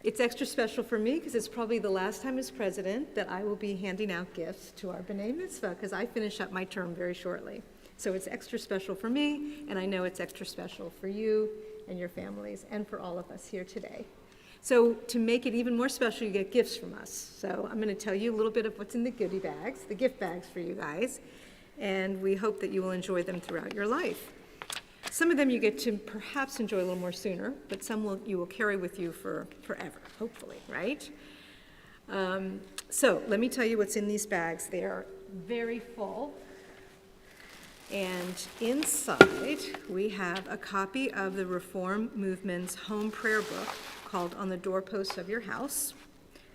It's extra special for me because it's probably the last time as president that I will be handing out gifts to our B'nai Mitzvah because I finish up my term very shortly. So it's extra special for me, and I know it's extra special for you and your families and for all of us here today. So to make it even more special, you get gifts from us. So I'm going to tell you a little bit of what's in the goodie bags, the gift bags for you guys, and we hope that you will enjoy them throughout your life. Some of them you get to perhaps enjoy a little more sooner, but some you will carry with you for forever, hopefully, right? So let me tell you what's in these bags. They are very full. And inside, we have a copy of the Reform Movement's home prayer book called On the Doorposts of Your House.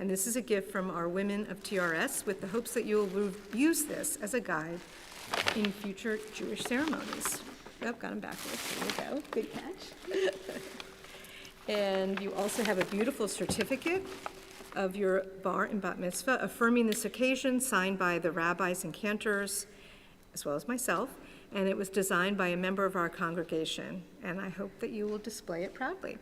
And this is a gift from our women of TRS with the hopes that you'll use this as a guide in future Jewish ceremonies. Oh, got them backwards. There you go. Good catch. And you also have a beautiful certificate of your bar and bat mitzvah affirming this occasion, signed by the rabbis and cantors, as well as myself, and it was designed by a member of our congregation, and I hope that you will display it proudly.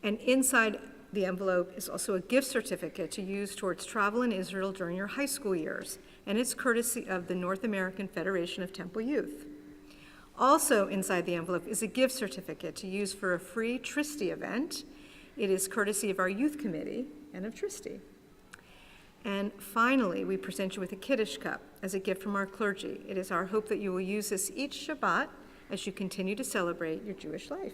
And inside the envelope is also a gift certificate to use towards travel in Israel during your high school years, and it's courtesy of the North American Federation of Temple Youth. Also inside the envelope is a gift certificate to use for a free Tristy event. It is courtesy of our youth committee and of Tristy. And finally, we present you with a Kiddush cup as a gift from our clergy. It is our hope that you will use this each Shabbat as you continue to celebrate your Jewish life.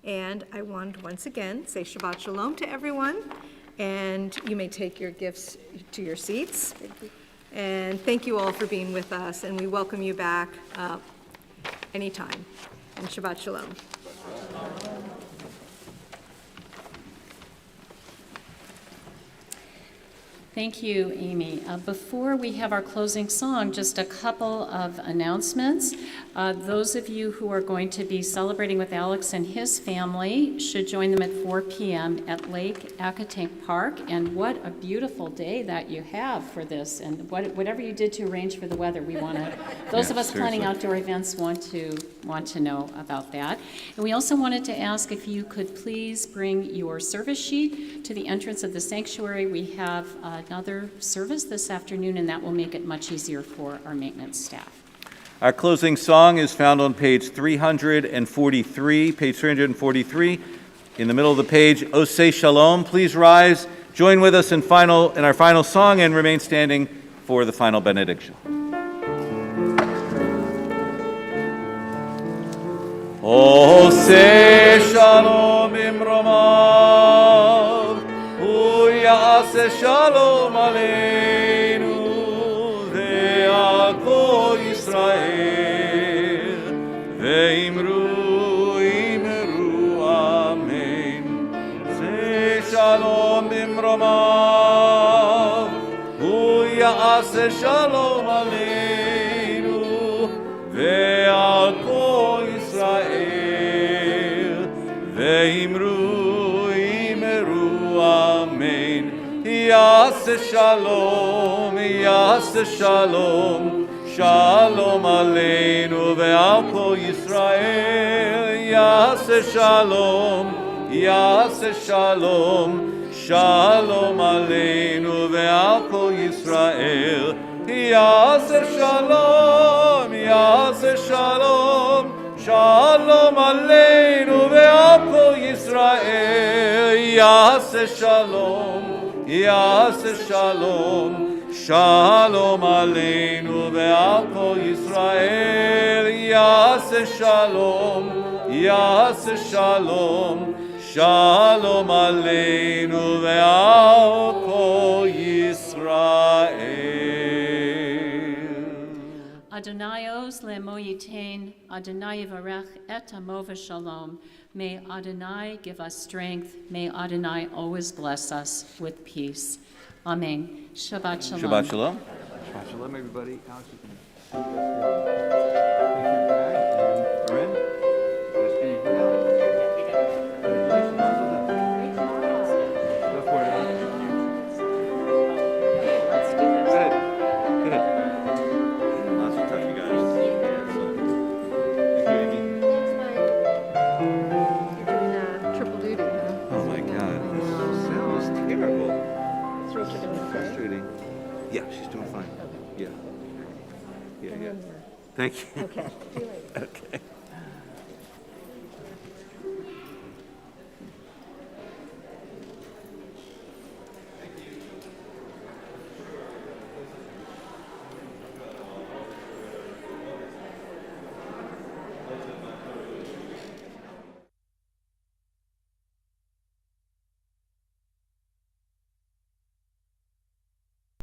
And I want to once again say Shabbat Shalom to everyone, and you may take your gifts to your seats. And thank you all for being with us, and we welcome you back anytime. And Shabbat Shalom. Thank you, Amy. Before we have our closing song, just a couple of announcements. Those of you who are going to be celebrating with Alex and his family should join them at 4 p.m. at Lake Akatank Park. And what a beautiful day that you have for this. And whatever you did to arrange for the weather, we want to, those of us planning outdoor events want to know about that. And we also wanted to ask if you could please bring your service sheet to the entrance of the sanctuary. We have another service this afternoon, and that will make it much easier for our maintenance staff. Our closing song is found on page 343. Page 343, in the middle of the page, O Say Shalom. Please rise, join with us in our final song, and remain standing for the final benediction. O Say Shalom Imromav, Ya'aseh Shalom Aleinu ve'al kol Yisrael ve'imru amen. Say Shalom bimromav, Ya'aseh Shalom Aleinu ve'al kol Yisrael ve'imru amen. Ya'aseh shalom, Ya'aseh shalom, shalom aleinu ve'al kol Yisrael. Ya'aseh shalom, Ya'aseh shalom, shalom aleinu ve'al kol Yisrael. Ya'aseh shalom, Ya'aseh shalom, shalom aleinu ve'al kol Yisrael. Ya'aseh shalom, Ya'aseh shalom, shalom aleinu ve'al kol Yisrael. Ya'aseh shalom, Ya'aseh shalom, shalom aleinu ve'al kol Yisrael. Adonai oz le'mo yitain, Adonai yivarech et amo v'shalom. May Adonai give us strength. May Adonai always bless us with peace. Amen. Shabbat shalom. Shabbat shalom. Shabbat shalom, everybody. Alex, you can take your bag and Marin. Just can you put out? Go for it. Let's do this. Go ahead. Lots of time, you guys. Thank you, Amy. You're doing triple duty, huh? Oh my God, this sound is terrible. That's what you're doing, okay? Frustrating. Yeah, she's doing fine. Yeah. Thank you. Okay.